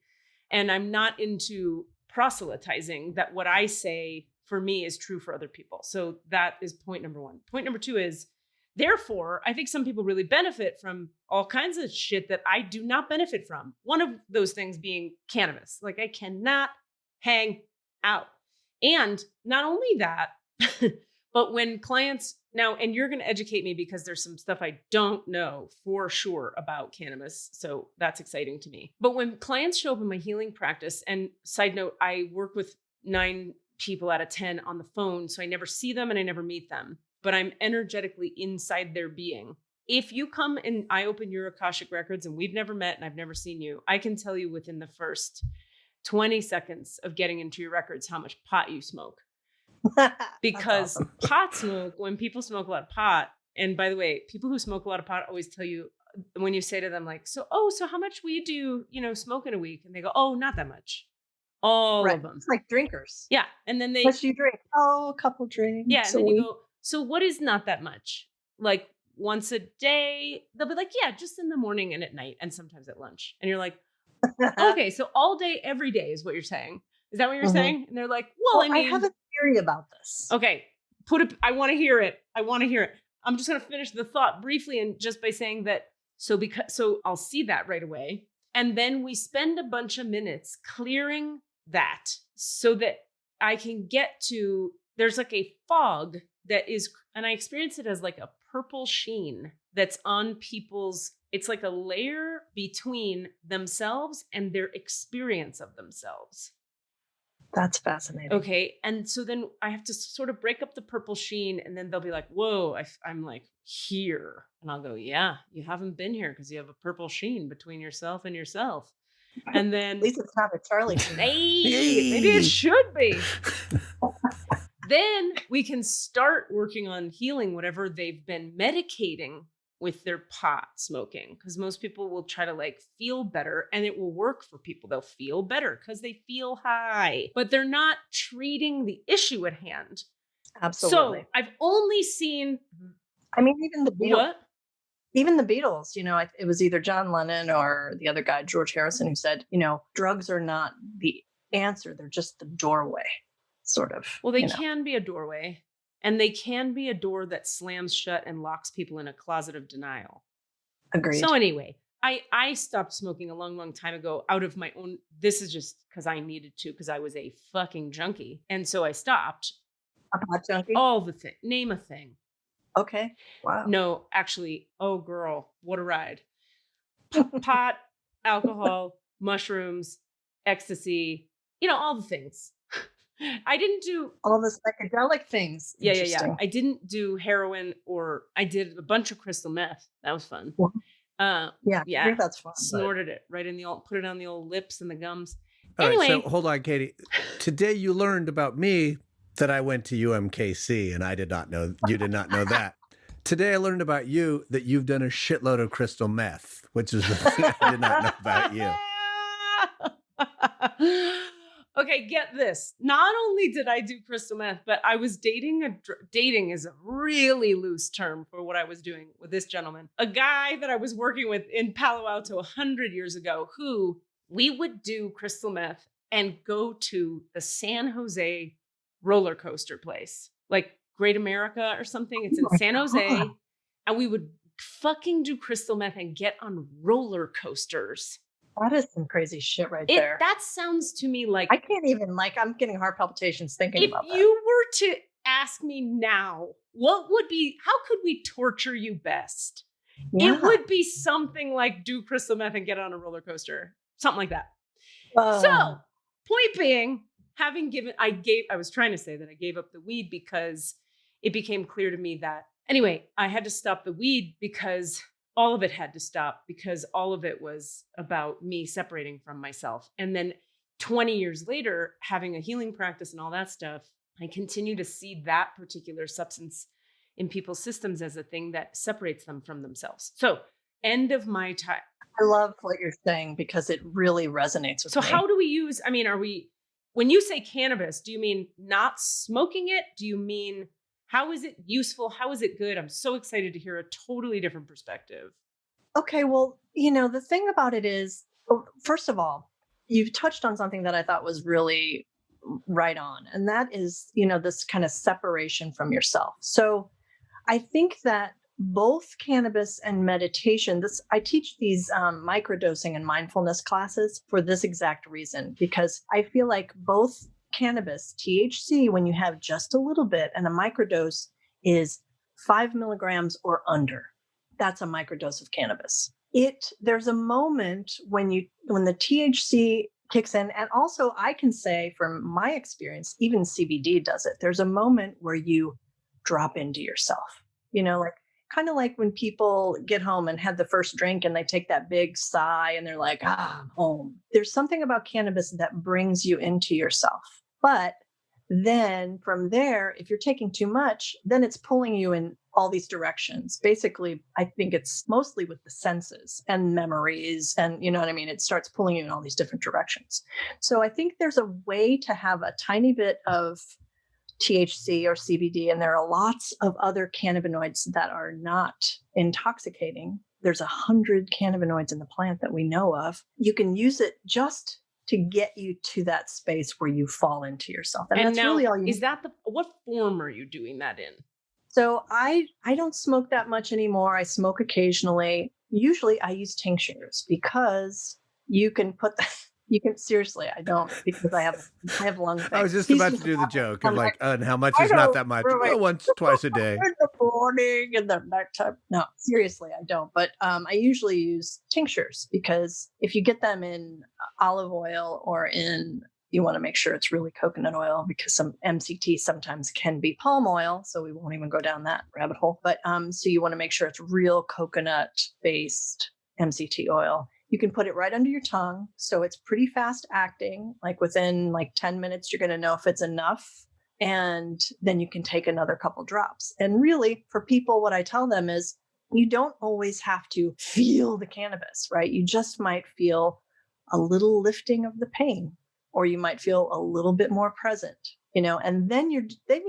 And I'm not into proselytizing that what I say for me is true for other people. So that is point number one. Point number two is, therefore, I think some people really benefit from all kinds of shit that I do not benefit from. One of those things being cannabis. Like, I cannot hang out. And not only that, but when clients now, and you're going to educate me because there's some stuff I don't know for sure about cannabis. So that's exciting to me. But when clients show up in my healing practice, and side note, I work with 9 people out of 10 on the phone. So I never see them and I never meet them, but I'm energetically inside their being. If you come and I open your Akashic Records and we've never met and I've never seen you, I can tell you within the first 20 seconds of getting into your records how much pot you smoke. Because awesome. Pot smoke, when people smoke a lot of pot, and by the way, people who smoke a lot of pot always tell you, when you say to them, like, so how much weed do you, smoke in a week? And they go, oh, not that much. All of them. It's like drinkers. Yeah. And then they, what do you drink? Oh, a couple drinks. yeah. And then you go, so what is not that much? Like, once a day? They'll be like, yeah, just in the morning and at night and sometimes at lunch. And you're like, Okay, so all day, every day is what you're saying. Is that what you're saying? And they're like, well, I I mean, have a theory about this. okay, I want to hear it. I want to hear it. I'm just going to finish the thought briefly and just by saying that. So I'll see that right away. And then we spend a bunch of minutes clearing that so that I can get to, there's like a fog that is, and I experience it as like a purple sheen that's on people's, it's like a layer between themselves and their experience of themselves. That's fascinating. Okay. And so then I have to sort of break up the purple sheen and then they'll be like, whoa, I'm like here. And I'll go, yeah, you haven't been here because you have a purple sheen between yourself and yourself. And then At least it's not a Charlie. maybe it should be. Then we can start working on healing whatever they've been medicating with their pot smoking, because most people will try to like feel better and it will work for people. They'll feel better because they feel high, but they're not treating the issue at hand. Absolutely. So I've only seen, I mean, even the Beatles. what? Even the Beatles, it was either John Lennon or the other guy, George Harrison, who said, drugs are not the answer. They're just the doorway, sort of. Well, they can be a doorway, and they can be a door that slams shut and locks people in a closet of denial. Agreed. So anyway, I stopped smoking a long, long time ago out of my own, this is just because I needed to, because I was a fucking junkie. And so I stopped. A pot junkie? All the thing. Name a thing. Okay. Wow. No, actually, oh girl, what a ride. Pot, alcohol, mushrooms, ecstasy, all the things. I didn't do all the psychedelic things. Yeah. I didn't do heroin, or I did a bunch of crystal meth. That was fun. Yeah, I think that's fun. Snorted it right in put it on the old lips and the gums. All anyway, right, so hold on, Katie. Today you learned about me that I went to UMKC, and I did not know, you did not know that. Today I learned about you that you've done a shitload of crystal meth, which is the thing I did not know about you. Okay, get this. Not only did I do crystal meth, but I was dating is a really loose term for what I was doing with this gentleman. A guy that I was working with in Palo Alto 100 years ago, who we would do crystal meth and go to the San Jose roller coaster place, like Great America or something. It's in San Jose. And we would fucking do crystal meth and get on roller coasters. That is some crazy shit there. That sounds to me like, I can't even, I'm getting heart palpitations thinking about that. If you were to ask me now, how could we torture you best? Yeah. It would be something like do crystal meth and get on a roller coaster. Something like that. So, point being, I was trying to say that I gave up the weed because it became clear to me that, anyway, I had to stop the weed because all of it had to stop, because all of it was about me separating from myself. And then 20 years later, having a healing practice and all that stuff, I continue to see that particular substance in people's systems as a thing that separates them from themselves. So, end of my time. I love what you're saying because it really resonates with me. So how do we use, when you say cannabis, do you mean not smoking it? Do you mean, how is it useful? How is it good? I'm so excited to hear a totally different perspective. Okay, well, the thing about it is, first of all, you've touched on something that I thought was really right on. And that is, this kind of separation from yourself. So I think that both cannabis and meditation, I teach these microdosing and mindfulness classes for this exact reason, because I feel like both cannabis, THC, when you have just a little bit, and a microdose is 5 milligrams or under. That's a microdose of cannabis. There's a moment when the THC kicks in, and also I can say from my experience, even CBD does it. There's a moment where you drop into yourself, kind of like when people get home and have the first drink and they take that big sigh and they're like, I'm home. There's something about cannabis that brings you into yourself. But then from there, if you're taking too much, then it's pulling you in all these directions. Basically, I think it's mostly with the senses and memories. And you know what I mean? It starts pulling you in all these different directions. So I think there's a way to have a tiny bit of THC or CBD, and there are lots of other cannabinoids that are not intoxicating there's 100 cannabinoids in the plant that we know of. You can use it just to get you to that space where you fall into yourself. And that's now, really all you is that what form are you doing that in? So I don't smoke that much anymore. I smoke occasionally. Usually I use tinctures because you can put seriously, I don't, because I have lung things. I was just about to do the joke of like, and how much is not that much? Well, once, twice a day. In the morning and the nighttime. No, seriously, I don't. But I usually use tinctures because if you get them in olive oil or you want to make sure it's really coconut oil, because some MCT sometimes can be palm oil. So we won't even go down that rabbit hole. But so you want to make sure it's real coconut based MCT oil. You can put it right under your tongue. So it's pretty fast acting. Like within 10 minutes, you're going to know if it's enough. And then you can take another couple drops. And really, for people, what I tell them is you don't always have to feel the cannabis, right? You just might feel a little lifting of the pain, or you might feel a little bit more present, and then you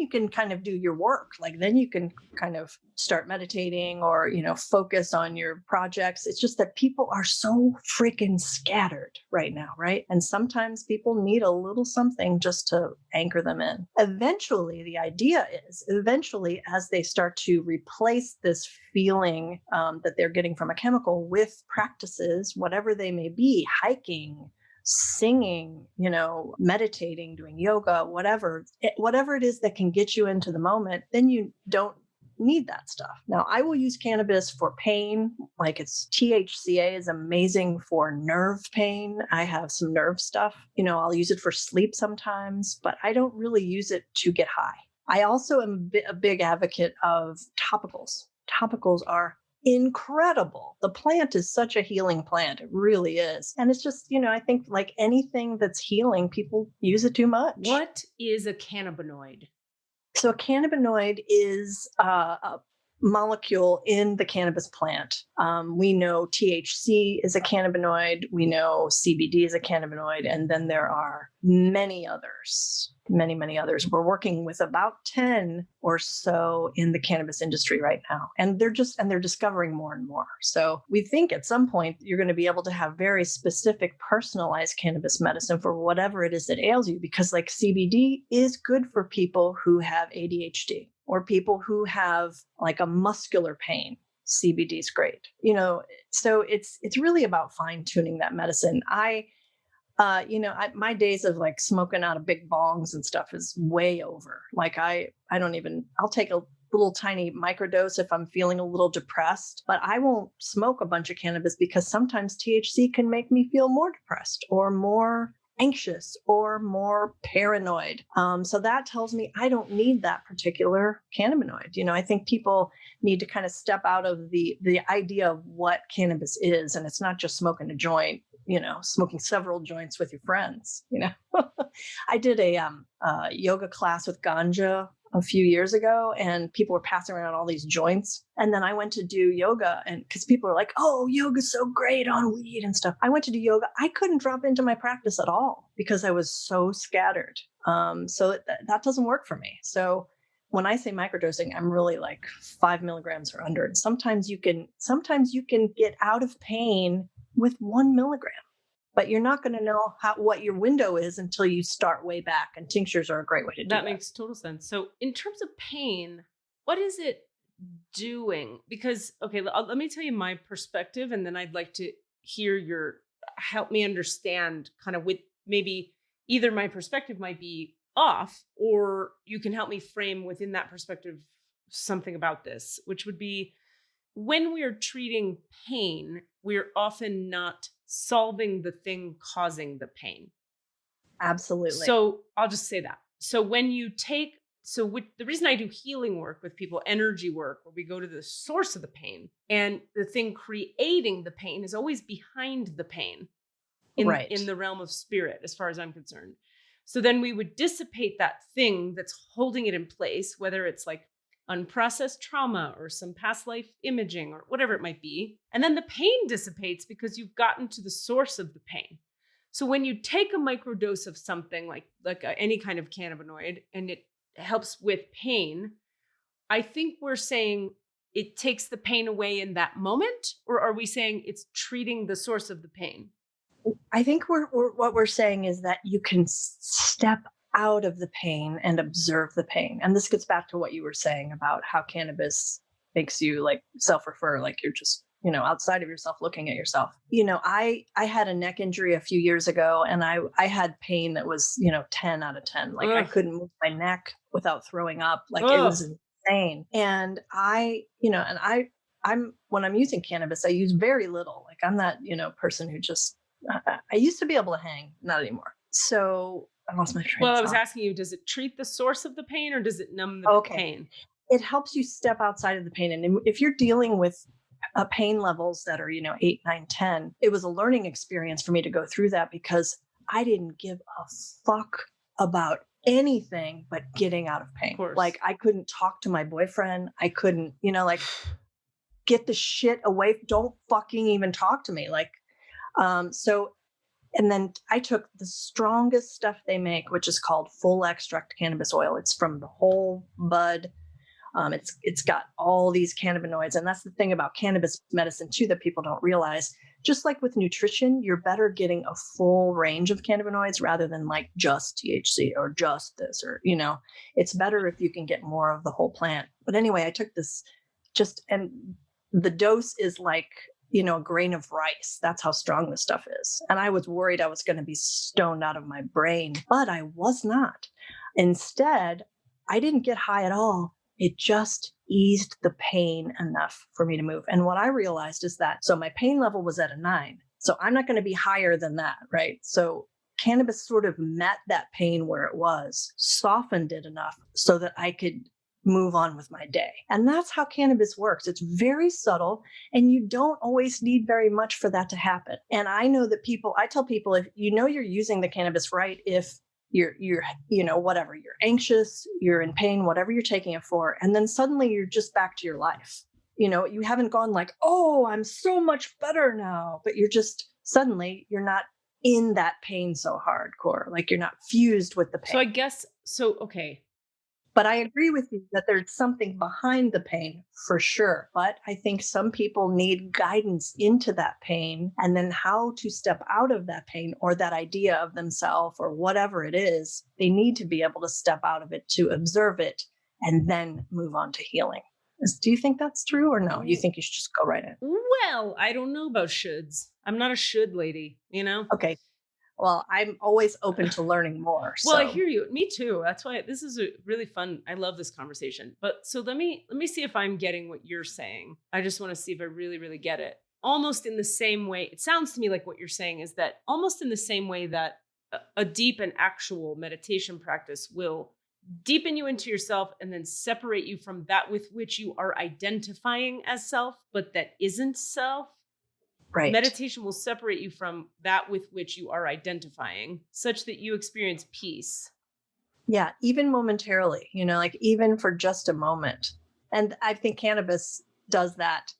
can kind of do your work. Like then you can kind of start meditating or, focus on your projects. It's just that people are so freaking scattered right now, right? And sometimes people need a little something just to anchor them in. Eventually, the idea is as they start to replace this feeling that they're getting from a chemical with practices, whatever they may be, hiking, singing, meditating, doing yoga, whatever it is that can get you into the moment, then you don't need that stuff. Now, I will use cannabis for pain. Like it's THCA is amazing for nerve pain. I have some nerve stuff. I'll use it for sleep sometimes, but I don't really use it to get high. I also am a big advocate of topicals. Topicals are incredible. The plant is such a healing plant. It really is. And it's just, I think like anything that's healing, people use it too much. What is a cannabinoid? So a cannabinoid is a molecule in the cannabis plant. We know THC is a cannabinoid. We know CBD is a cannabinoid. And then there are many others. Many others. We're working with about 10 or so in the cannabis industry right now. And they're discovering more and more. So we think at some point you're going to be able to have very specific personalized cannabis medicine for whatever it is that ails you, because like CBD is good for people who have ADHD or people who have like a muscular pain. CBD is great. So it's really about fine tuning that medicine. My days of like smoking out of big bongs and stuff is way over. Like I'll take a little tiny microdose if I'm feeling a little depressed, but I won't smoke a bunch of cannabis because sometimes THC can make me feel more depressed or more anxious or more paranoid. So that tells me I don't need that particular cannabinoid. I think people need to kind of step out of the idea of what cannabis is. And it's not just smoking a joint, smoking several joints with your friends. I did a yoga class with ganja a few years ago, and people were passing around all these joints. And then I went to do yoga, and because people are like, oh, yoga's so great on weed and stuff. I went to do yoga. I couldn't drop into my practice at all because I was so scattered. So that doesn't work for me. So when I say microdosing, I'm really like 5 milligrams or under. And sometimes you can get out of pain with 1 milligram. But you're not going to know what your window is until you start way back. And tinctures are a great way to do that. That makes total sense. So in terms of pain, what is it doing? Because, okay, let me tell you my perspective, and then I'd like to hear help me understand kind of with maybe either my perspective might be off, or you can help me frame within that perspective something about this, which would be when we're treating pain, we're often not solving the thing causing the pain. Absolutely. So I'll just say that. So when you the reason I do healing work with people, energy work, where we go to the source of the pain, and the thing creating the pain is always behind the pain in the realm of spirit, as far as I'm concerned. So then we would dissipate that thing that's holding it in place, whether it's like unprocessed trauma or some past life imaging or whatever it might be. And then the pain dissipates because you've gotten to the source of the pain. So when you take a microdose of something like any kind of cannabinoid and it helps with pain, I think we're saying it takes the pain away in that moment? Or are we saying it's treating the source of the pain? I think what we're saying is that you can step out of the pain and observe the pain. And this gets back to what you were saying about how cannabis makes you like self-refer, like you're just, outside of yourself looking at yourself. I had a neck injury a few years ago, and I had pain that was, 10 out of 10. Like I couldn't move my neck without throwing up. Like it was insane. And I'm when I'm using cannabis, I use very little. Like I'm that, person who just I used to be able to hang, not anymore. So I lost my train of thought. Well, I was asking you, does it treat the source of the pain or does it numb the pain? It helps you step outside of the pain. And if you're dealing with pain levels that are, 8, 9, 10, it was a learning experience for me to go through that because I didn't give a fuck about anything but getting out of pain. Like I couldn't talk to my boyfriend. I couldn't, get the shit away. Don't fucking even talk to me. Like, and then I took the strongest stuff they make, which is called full extract cannabis oil. It's from the whole bud. It's got all these cannabinoids. And that's the thing about cannabis medicine too, that people don't realize. Just like with nutrition, you're better getting a full range of cannabinoids rather than like just THC or just this, or, it's better if you can get more of the whole plant. But anyway, I took this and the dose is like, a grain of rice. That's how strong this stuff is. And I was worried I was going to be stoned out of my brain, but I was not. Instead, I didn't get high at all. It just eased the pain enough for me to move. And what I realized is that, so my pain level was at a 9. So I'm not going to be higher than that, right? So cannabis sort of met that pain where it was, softened it enough so that I could move on with my day. And that's how cannabis works. It's very subtle, and you don't always need very much for that to happen. And I know that I tell people, if you're using the cannabis right, if you're whatever, you're anxious, you're in pain, whatever you're taking it for, and then suddenly you're just back to your life. You haven't gone like, oh, I'm so much better now, but you're just suddenly you're not in that pain so hardcore, like you're not fused with the pain. Okay. But I agree with you that there's something behind the pain for sure. But I think some people need guidance into that pain and then how to step out of that pain or that idea of themselves or whatever it is. They need to be able to step out of it to observe it and then move on to healing. Do you think that's true or no? You think you should just go right in? Well, I don't know about shoulds. I'm not a should lady, Okay. Well, I'm always open to learning more. Well, I hear you. Me too. That's why this is a really fun. I love this conversation. But so let me see if I'm getting what you're saying. I just want to see if I really, really get it. Almost in the same way, it sounds to me like what you're saying is that almost in the same way that a deep and actual meditation practice will deepen you into yourself and then separate you from that with which you are identifying as self, but that isn't self. Right. Meditation will separate you from that with which you are identifying such that you experience peace. Yeah, even momentarily, like even for just a moment. And I think cannabis does that.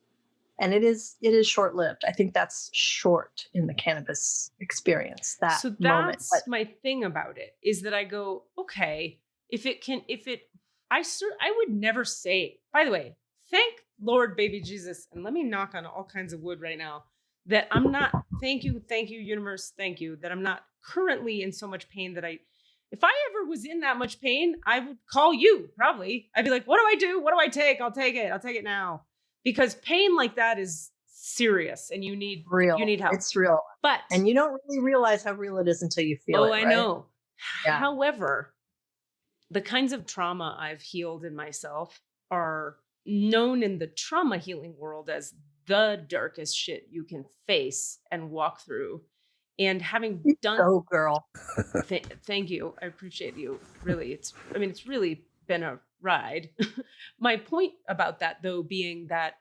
And it is short-lived. I think that's short in the cannabis experience, that so moment. That's my thing about it, is that I go, okay, I would never say, by the way, thank Lord baby Jesus, and let me knock on all kinds of wood right now, that I'm not, thank you, universe, thank you, that I'm not currently in so much pain that if I ever was in that much pain, I would call you, probably. I'd be like, what do I do? What do I take? I'll take it now. Because pain like that is serious and you need help. It's real. And you don't really realize how real it is until you feel it. I right? know. Yeah. However, the kinds of trauma I've healed in myself are known in the trauma healing world as the darkest shit you can face and walk through. And having done, oh girl, thank you. I appreciate you. Really, it's really been a ride. My point about that, though, being that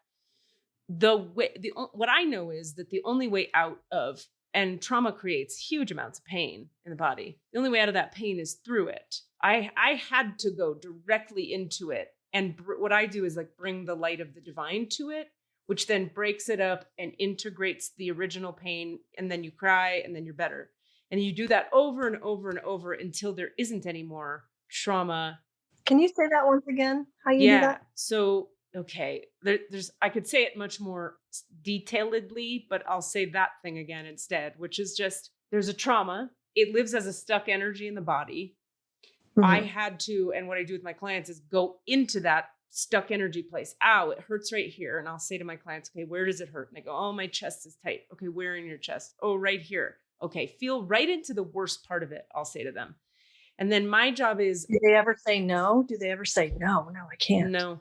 what I know is that the only way out of, and trauma creates huge amounts of pain in the body. The only way out of that pain is through it. I had to go directly into it, and what I do is like bring the light of the divine to it, which then breaks it up and integrates the original pain, and then you cry, and then you're better. And you do that over and over and over until there isn't any more trauma. Can you say that once again? How you do that? So okay, there's, I could say it much more detailedly, but I'll say that thing again instead, which is just, there's a trauma. It lives as a stuck energy in the body. I had to, and what I do with my clients is go into that stuck energy place. Ow, it hurts right here. And I'll say to my clients, okay, where does it hurt? And they go, oh, my chest is tight. Okay, where in your chest? Oh, right here. Okay, feel right into the worst part of it, I'll say to them. And then my job is... Do they ever say no? Do they ever say, no, I can't? No.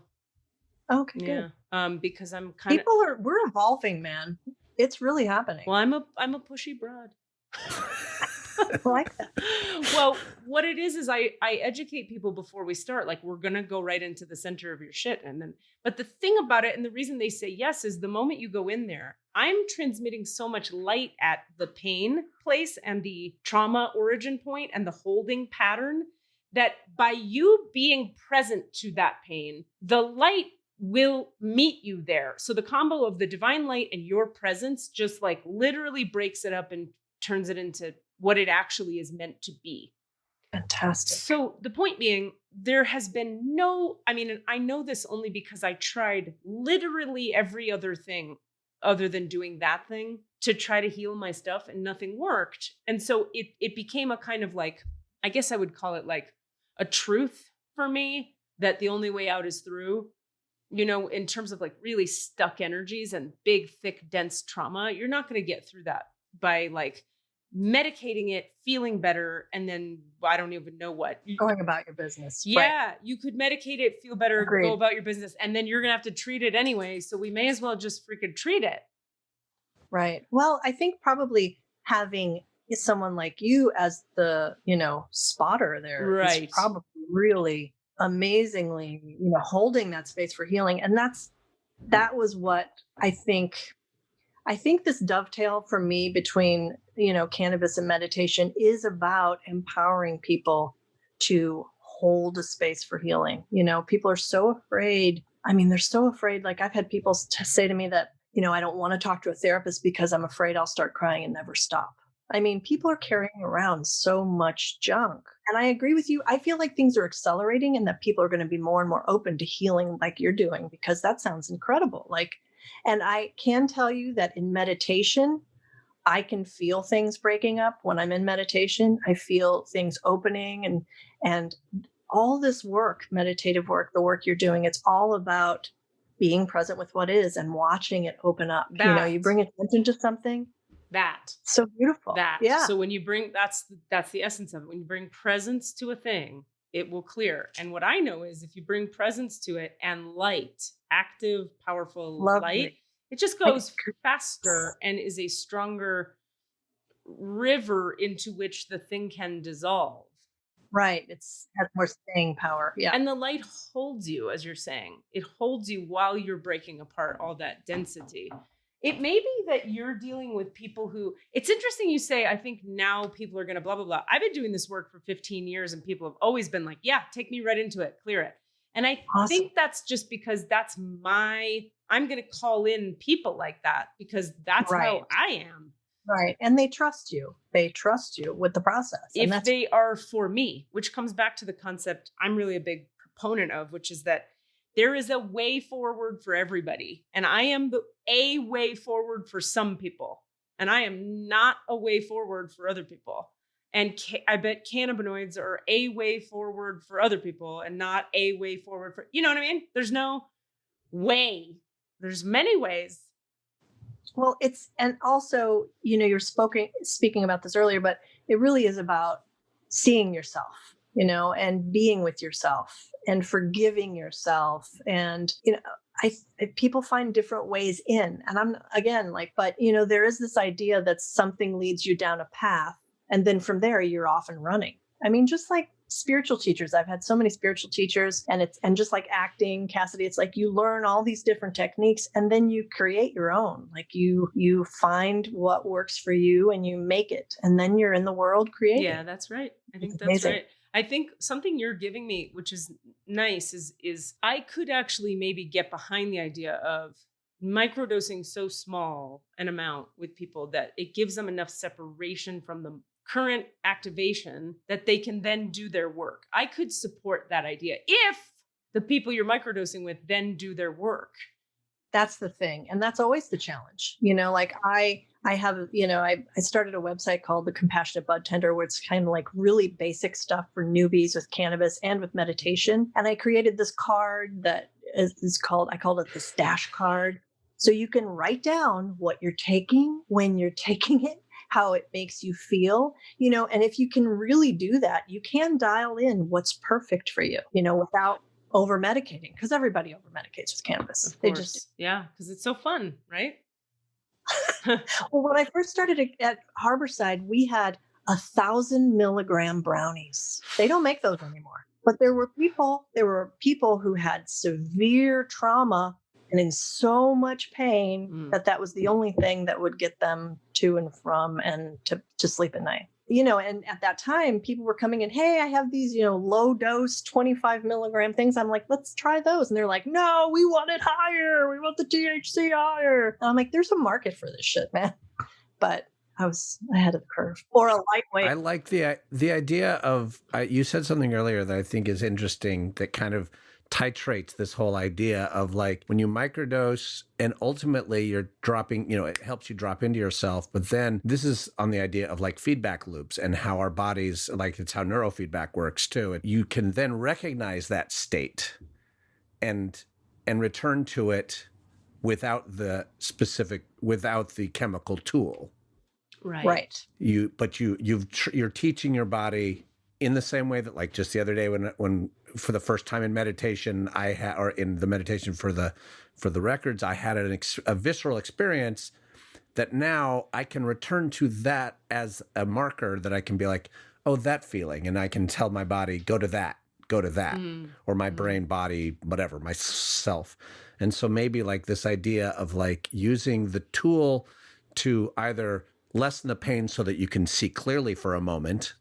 Okay, good. Yeah, because I'm kind of... We're evolving, man. It's really happening. Well, I'm a pushy broad. I like that. Well, what it is I educate people before we start. Like, we're going to go right into the center of your shit. And then, but the thing about it, and the reason they say yes, is the moment you go in there, I'm transmitting so much light at the pain place and the trauma origin point and the holding pattern that by you being present to that pain, the light will meet you there. So the combo of the divine light and your presence just like literally breaks it up and turns it into what it actually is meant to be. Fantastic. So the point being, there has been no, I mean, and I know this only because I tried literally every other thing other than doing that thing to try to heal my stuff, and nothing worked. And so it became a kind of like, I guess I would call it like a truth for me that the only way out is through. You know, in terms of like really stuck energies and big, thick, dense trauma, you're not going to get through that by like medicating it, feeling better, and then I don't even know what. Going about your business. Yeah, right. You could medicate it, feel better, Agreed. Go about your business, and then you're going to have to treat it anyway. So we may as well just freaking treat it. Right. Well, I think probably having someone like you as the, spotter there Right. is probably really amazingly, holding that space for healing. And that was what I think this dovetail for me between, cannabis and meditation is about empowering people to hold a space for healing. People are so afraid. I mean, they're so afraid. Like, I've had people say to me that, I don't want to talk to a therapist because I'm afraid I'll start crying and never stop. I mean, people are carrying around so much junk. And I agree with you. I feel like things are accelerating and that people are going to be more and more open to healing like you're doing, because that sounds incredible. And I can tell you that in meditation, I can feel things breaking up when I'm in meditation. I feel things opening and all this work, meditative work, the work you're doing, it's all about being present with what is and watching it open up. You bring attention to something. That. So beautiful. That. Yeah. So when you bring, that's the essence of it. When you bring presence to a thing, it will clear. And what I know is if you bring presence to it and light, active, powerful light, it just goes faster and is a stronger river into which the thing can dissolve. Right. It's has more staying power. Yeah. And the light holds you, as you're saying. It holds you while you're breaking apart all that density. It may be that you're dealing with people who, it's interesting you say, I think now people are going to blah, blah, blah. I've been doing this work for 15 years and people have always been like, yeah, take me right into it, clear it. And I think that's just because that's I'm going to call in people like that because that's how I am. Right. And they trust you. They trust you with the process. If they are for me, which comes back to the concept I'm really a big proponent of, which is that there is a way forward for everybody. And I am a way forward for some people. And I am not a way forward for other people. And I bet cannabinoids are a way forward for other people and not a way forward for, you know what I mean? There's no way. There's many ways. Well, and also, you're speaking about this earlier, but it really is about seeing yourself, and being with yourself and forgiving yourself. And, people find different ways in, and I'm again, but there is this idea that something leads you down a path. And then from there, you're off and running. I mean, just like spiritual teachers, I've had so many spiritual teachers, and just like acting, Cassidy, it's like you learn all these different techniques and then you create your own. Like you find what works for you and you make it, and then you're in the world creating. Yeah, that's right. I think that's amazing. Right. I think something you're giving me, which is nice, is I could actually maybe get behind the idea of microdosing so small an amount with people that it gives them enough separation from the current activation that they can then do their work. I could support that idea if the people you're microdosing with then do their work. That's the thing. And that's always the challenge. Like I have, I started a website called The Compassionate Bud Tender, where it's kind of like really basic stuff for newbies with cannabis and with meditation. And I created this card that is called, I called it the stash card. So you can write down what you're taking, when you're taking it, how it makes you feel, and if you can really do that, you can dial in what's perfect for you, without over medicating, because everybody over medicates with cannabis. Of course. They just yeah, because it's so fun, right? Well, when I first started at Harborside, we had 1,000 milligram brownies. They don't make those anymore. But there were people who had severe trauma and in so much pain that was the only thing that would get them to and from and to sleep at night. And at that time, people were coming in, hey, I have these, low dose 25 milligram things. I'm like, let's try those. And they're like, no, we want it higher. We want the THC higher. And I'm like, there's a market for this shit, man. But I was ahead of the curve. Or a lightweight. I like the idea of, you said something earlier that I think is interesting that kind of titrates this whole idea of like when you microdose and ultimately you're dropping, it helps you drop into yourself. But then this is on the idea of like feedback loops and how our bodies, like it's how neurofeedback works too. You can then recognize that state and return to it without the chemical tool. Right. You're teaching your body in the same way that, like, just the other day when for the first time in meditation or in the meditation for the records, I had a visceral experience that now I can return to that as a marker that I can be like, oh, that feeling, and I can tell my body, go to that, or my brain, body, whatever, myself. And so maybe like this idea of like using the tool to either lessen the pain so that you can see clearly for a moment,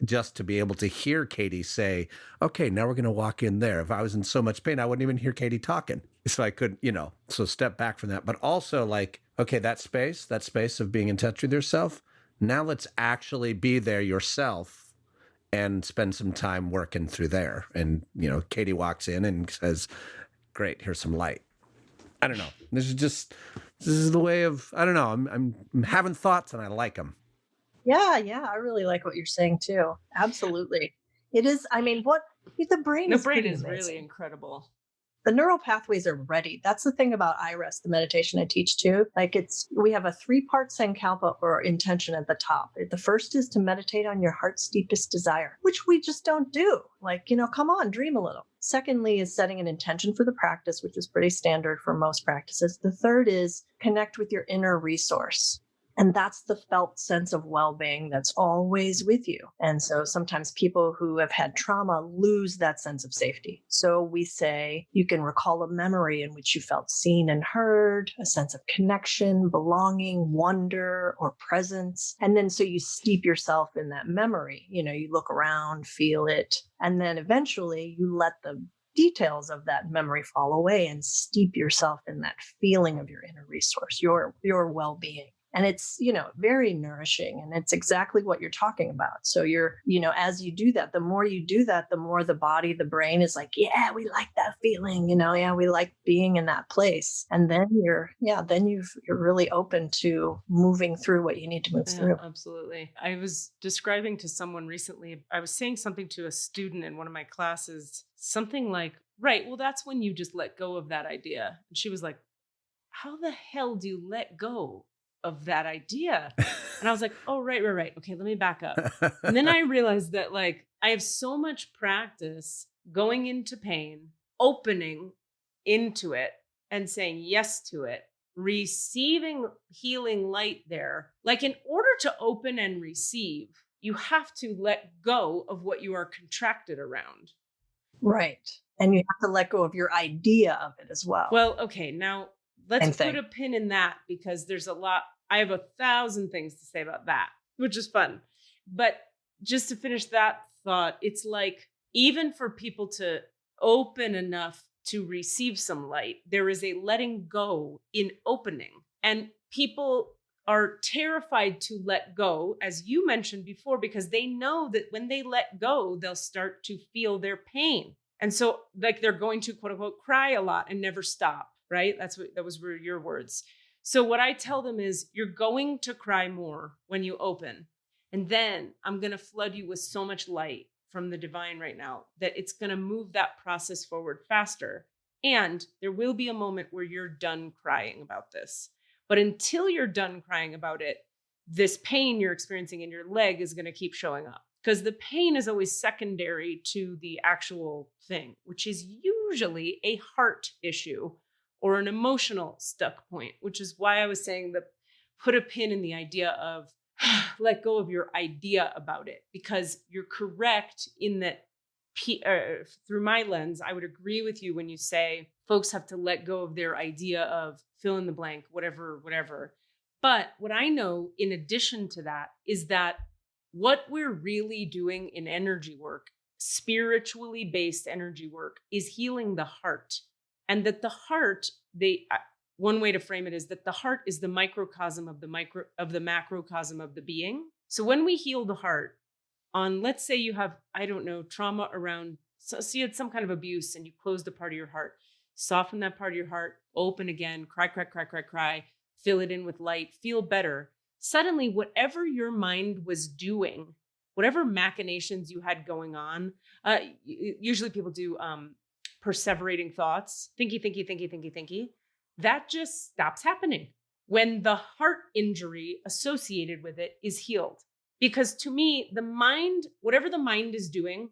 just to be able to hear Katie say, okay, now we're going to walk in there. If I was in so much pain, I wouldn't even hear Katie talking. So I could, so step back from that. But also like, okay, that space of being in touch with yourself, now let's actually be there yourself and spend some time working through there. And, Katie walks in and says, great, here's some light. I don't know. This is the way of, I don't know. I'm having thoughts and I like them. Yeah, I really like what you're saying too. Absolutely. It is, the brain is really incredible. The neural pathways are ready. That's the thing about IREST, the meditation I teach too. Like we have a 3-part sankalpa or intention at the top. The first is to meditate on your heart's deepest desire, which we just don't do. Like, come on, dream a little. Secondly is setting an intention for the practice, which is pretty standard for most practices. The third is connect with your inner resource. And that's the felt sense of well-being that's always with you. And so sometimes people who have had trauma lose that sense of safety. So we say you can recall a memory in which you felt seen and heard, a sense of connection, belonging, wonder, or presence. And then so you steep yourself in that memory. You look around, feel it, and then eventually you let the details of that memory fall away and steep yourself in that feeling of your inner resource, your well-being. And it's, very nourishing, and it's exactly what you're talking about. So you're, as you do that, the more you do that, the more the body, the brain is like, yeah, we like that feeling, yeah, we like being in that place. And then you're really open to moving through what you need to move through. Absolutely. I was describing to someone recently, I was saying something to a student in one of my classes, something like, right, well, that's when you just let go of that idea. And she was like, how the hell do you let go of that idea? And I was like, oh, right. Okay, let me back up. And then I realized that like I have so much practice going into pain, opening into it and saying yes to it, receiving healing light there. Like in order to open and receive, you have to let go of what you are contracted around. Right. And you have to let go of your idea of it as well. Well, okay, now let's put a pin in that because there's a lot. I have 1,000 things to say about that, which is fun. But just to finish that thought, it's like even for people to open enough to receive some light, there is a letting go in opening. And people are terrified to let go, as you mentioned before, because they know that when they let go, they'll start to feel their pain. And so like they're going to quote unquote cry a lot and never stop, right? That was your words. So what I tell them is you're going to cry more when you open. And then I'm going to flood you with so much light from the divine right now that it's going to move that process forward faster. And there will be a moment where you're done crying about this. But until you're done crying about it, this pain you're experiencing in your leg is going to keep showing up, because the pain is always secondary to the actual thing, which is usually a heart issue or an emotional stuck point, which is why I was saying that put a pin in the idea of let go of your idea about it, because you're correct in that through my lens, I would agree with you when you say folks have to let go of their idea of fill in the blank, whatever. But what I know in addition to that is that what we're really doing in energy work, spiritually based energy work, is healing the heart. And that the heart, one way to frame it is that the heart is the microcosm of the macrocosm of the being. So when we heal the heart on, let's say you have, I don't know, trauma around, so you had some kind of abuse and you closed a part of your heart, soften that part of your heart, open again, cry, fill it in with light, feel better. Suddenly, whatever your mind was doing, whatever machinations you had going on, usually people do perseverating thoughts, thinky, that just stops happening when the heart injury associated with it is healed. Because to me, the mind, whatever the mind is doing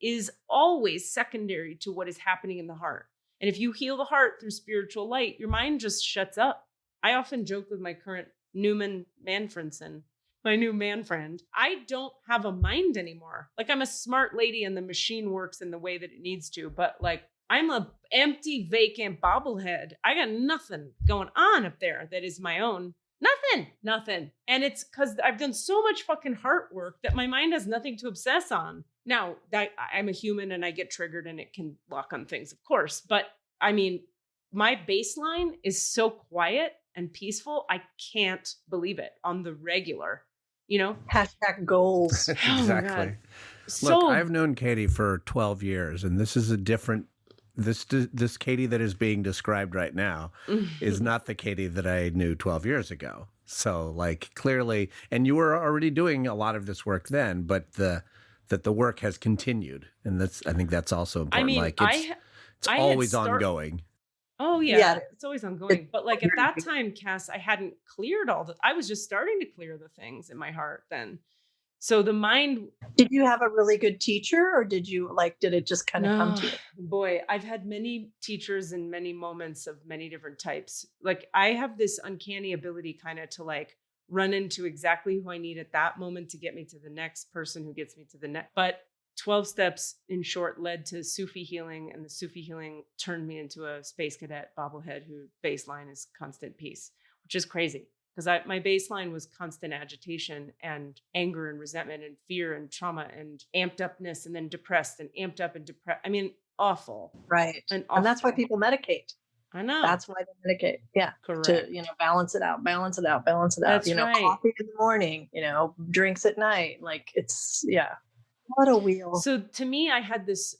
is always secondary to what is happening in the heart. And if you heal the heart through spiritual light, your mind just shuts up. I often joke with my current Newman Manfredson, my new man friend, I don't have a mind anymore. Like I'm a smart lady and the machine works in the way that it needs to, but like I'm a empty, vacant bobblehead. I got nothing going on up there that is my own. Nothing. And it's because I've done so much fucking heart work that my mind has nothing to obsess on. Now, I'm a human and I get triggered and it can lock on things, of course. But I mean, my baseline is so quiet and peaceful. I can't believe it on the regular, you know? Hashtag goals. Exactly. So, look, I've known Katie for 12 years and this is a different, this Katie that is being described right now is not the Katie that I knew 12 years ago. So like clearly, and you were already doing a lot of this work then, but that the work has continued. And I think that's also important. I mean, like it's always ongoing. Oh yeah, it's always ongoing. But like at that time, Cass, I hadn't cleared I was just starting to clear the things in my heart then. So the mind. Did you have a really good teacher or did it just kind of come to you? Boy, I've had many teachers in many moments of many different types. Like I have this uncanny ability kind of to like run into exactly who I need at that moment to get me to the next person who gets me to the next. But 12 steps in short led to Sufi healing, and the Sufi healing turned me into a space cadet bobblehead whose baseline is constant peace, which is crazy. Because my baseline was constant agitation and anger and resentment and fear and trauma and amped upness and then depressed and amped up and depressed. I mean, awful. Right. And that's why people medicate. I know. That's why they medicate. Yeah. Correct. To, balance it out. That's right. Coffee in the morning, drinks at night. Like it's, yeah. What a wheel. So to me, I had this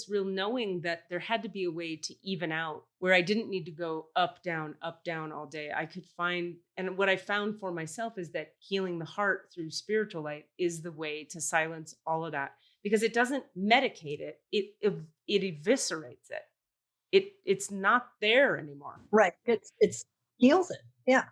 real knowing that there had to be a way to even out where I didn't need to go up, down all day. I could find, and what I found for myself is that healing the heart through spiritual light is the way to silence all of that, because it doesn't medicate it. It eviscerates it. It's not there anymore. Right. It's heals it. Yeah.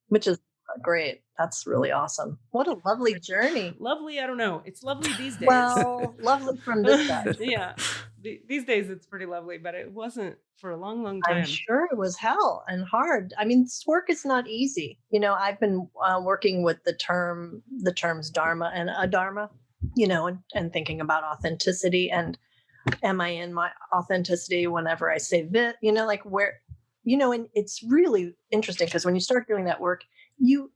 Which is great. That's really awesome. What a lovely journey. Lovely. I don't know. It's lovely these days. Well, lovely from this side. Yeah. These days it's pretty lovely, but it wasn't for a long, long time. I'm sure it was hell and hard. I mean, this work is not easy. I've been working with the terms Dharma and Adharma, and thinking about authenticity and am I in my authenticity whenever I say that, and it's really interesting because when you start doing that work, you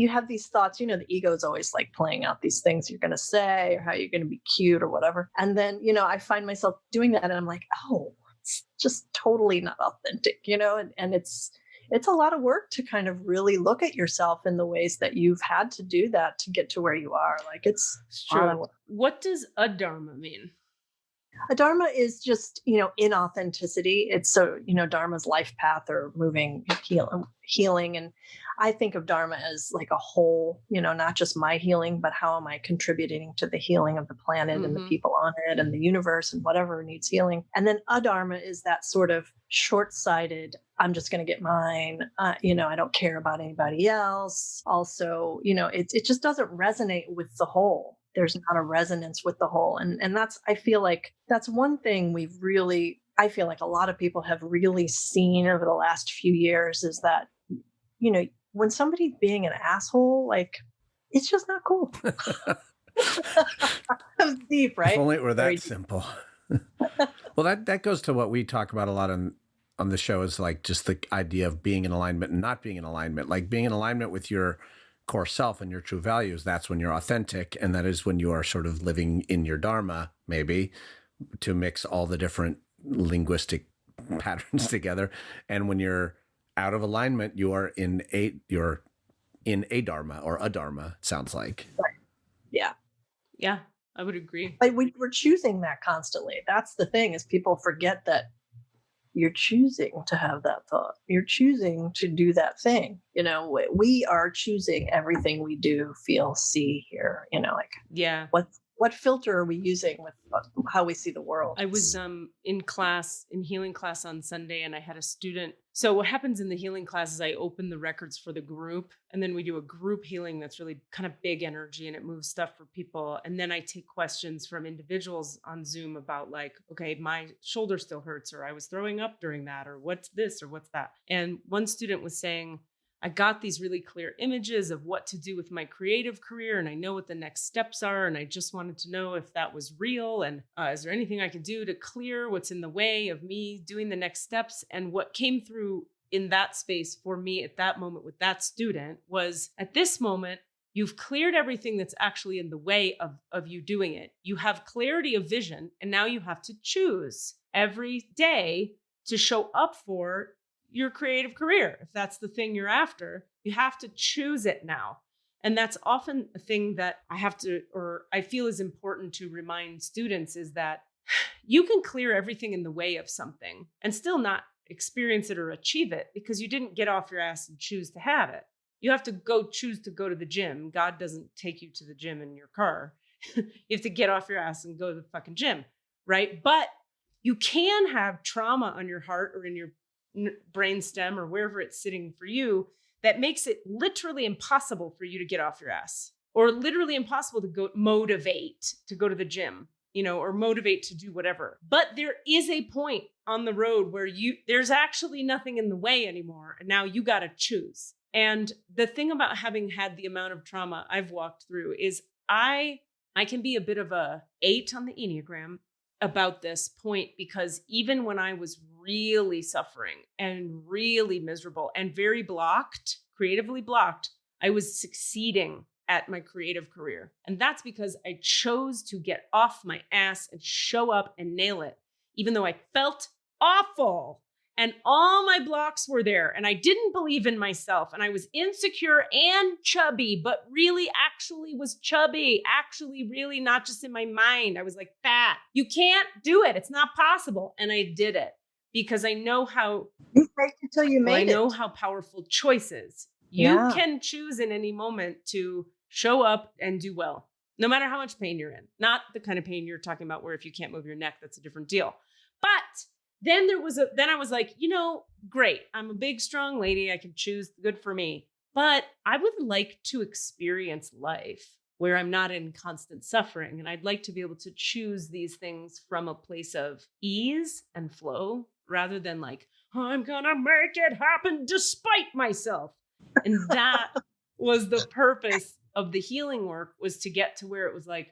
have these thoughts, the ego is always like playing out these things you're going to say or how you're going to be cute or whatever. And then, I find myself doing that and I'm like, oh, it's just totally not authentic, and it's a lot of work to kind of really look at yourself in the ways that you've had to do that to get to where you are. Like it's true. What does Adharma mean? Adharma is just, inauthenticity. It's so, Dharma's life path or moving, healing. And I think of Dharma as like a whole, not just my healing, but how am I contributing to the healing of the planet and the people on it and the universe and whatever needs healing. And then Adharma is that sort of short-sighted, I'm just going to get mine. I don't care about anybody else. Also, it just doesn't resonate with the whole. There's not a resonance with the whole. And I feel like that's one thing I feel like a lot of people have really seen over the last few years is that, when somebody's being an asshole, like, it's just not cool. That was deep, right? If only it were Very that deep. simple. Well, that goes to what we talk about a lot on the show, is like just the idea of being in alignment and not being in alignment, like being in alignment with your core self and your true values. That's when you're authentic. And that is when you are sort of living in your Dharma, maybe, to mix all the different linguistic patterns together. And when you're out of alignment, you're in a Dharma or Adharma, it sounds like. Right. Yeah. Yeah, I would agree. But we're choosing that constantly. That's the thing, is people forget that you're choosing to have that thought. You're choosing to do that thing. We are choosing everything we do, feel, see, hear, Yeah. What filter are we using with how we see the world? I was in healing class on Sunday, and I had a student. So what happens in the healing class is I open the records for the group, and then we do a group healing that's really kind of big energy, and it moves stuff for people. And then I take questions from individuals on Zoom about like, okay, my shoulder still hurts, or I was throwing up during that, or what's this, or what's that. And one student was saying, I got these really clear images of what to do with my creative career, and I know what the next steps are. And I just wanted to know if that was real. And is there anything I could do to clear what's in the way of me doing the next steps? And what came through in that space for me at that moment with that student was, at this moment, you've cleared everything that's actually in the way of you doing it. You have clarity of vision, and now you have to choose every day to show up for your creative career. If that's the thing you're after, you have to choose it now. And that's often a thing that I feel is important to remind students, is that you can clear everything in the way of something and still not experience it or achieve it, because you didn't get off your ass and choose to have it. You have to choose to go to the gym. God doesn't take you to the gym in your car. You have to get off your ass and go to the fucking gym, right? But you can have trauma on your heart or in your brain stem or wherever it's sitting for you that makes it literally impossible for you to get off your ass, or literally impossible to motivate to go to the gym, or motivate to do whatever. But there is a point on the road where there's actually nothing in the way anymore. And now you got to choose. And the thing about having had the amount of trauma I've walked through is I can be a bit of a 8 on the Enneagram about this point, because even when I was really suffering and really miserable and very creatively blocked, I was succeeding at my creative career. And that's because I chose to get off my ass and show up and nail it, even though I felt awful and all my blocks were there and I didn't believe in myself and I was insecure and chubby, but really actually was chubby, actually really not just in my mind. I was like, fat. You can't do it. It's not possible. And I did it because I know how you faked it till you made it. I know how powerful choice is. You can choose in any moment to show up and do well, no matter how much pain you're in. Not the kind of pain you're talking about where if you can't move your neck, that's a different deal. But then I was like, great. I'm a big, strong lady. I can choose. Good for me. But I would like to experience life where I'm not in constant suffering. And I'd like to be able to choose these things from a place of ease and flow rather than like, I'm going to make it happen despite myself. And that was the purpose of the healing work, was to get to where it was like,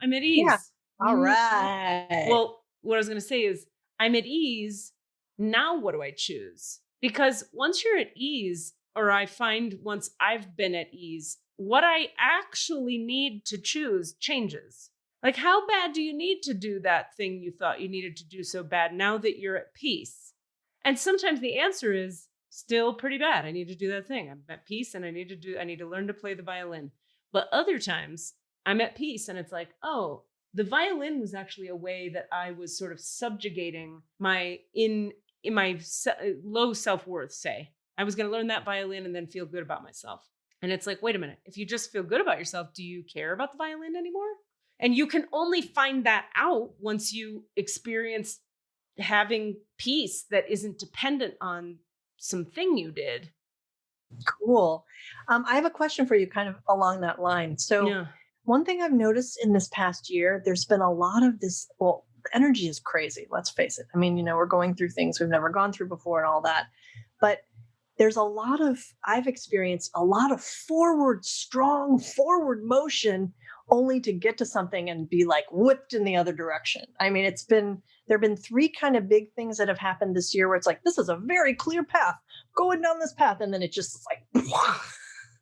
I'm at ease. Yeah. All right. Well, what I was going to say is, I'm at ease. Now what do I choose? Because once you're at ease, or I find once I've been at ease, what I actually need to choose changes. Like, how bad do you need to do that thing you thought you needed to do so bad now that you're at peace? And sometimes the answer is still pretty bad. I need to do that thing. I'm at peace and I need to learn to play the violin. But other times I'm at peace and it's like, oh, the violin was actually a way that I was sort of subjugating my in my low self-worth, say. I was going to learn that violin and then feel good about myself. And it's like, wait a minute, if you just feel good about yourself, do you care about the violin anymore? And you can only find that out once you experience having peace that isn't dependent on something you did. Cool. I have a question for you kind of along that line. So one thing I've noticed in this past year, there's been a lot of this, well, the energy is crazy, let's face it. I mean, we're going through things we've never gone through before and all that. But there's I've experienced a lot of strong forward motion only to get to something and be like whipped in the other direction. I mean, there have been 3 kind of big things that have happened this year where it's like, this is a very clear path going down this path. And then it just is like,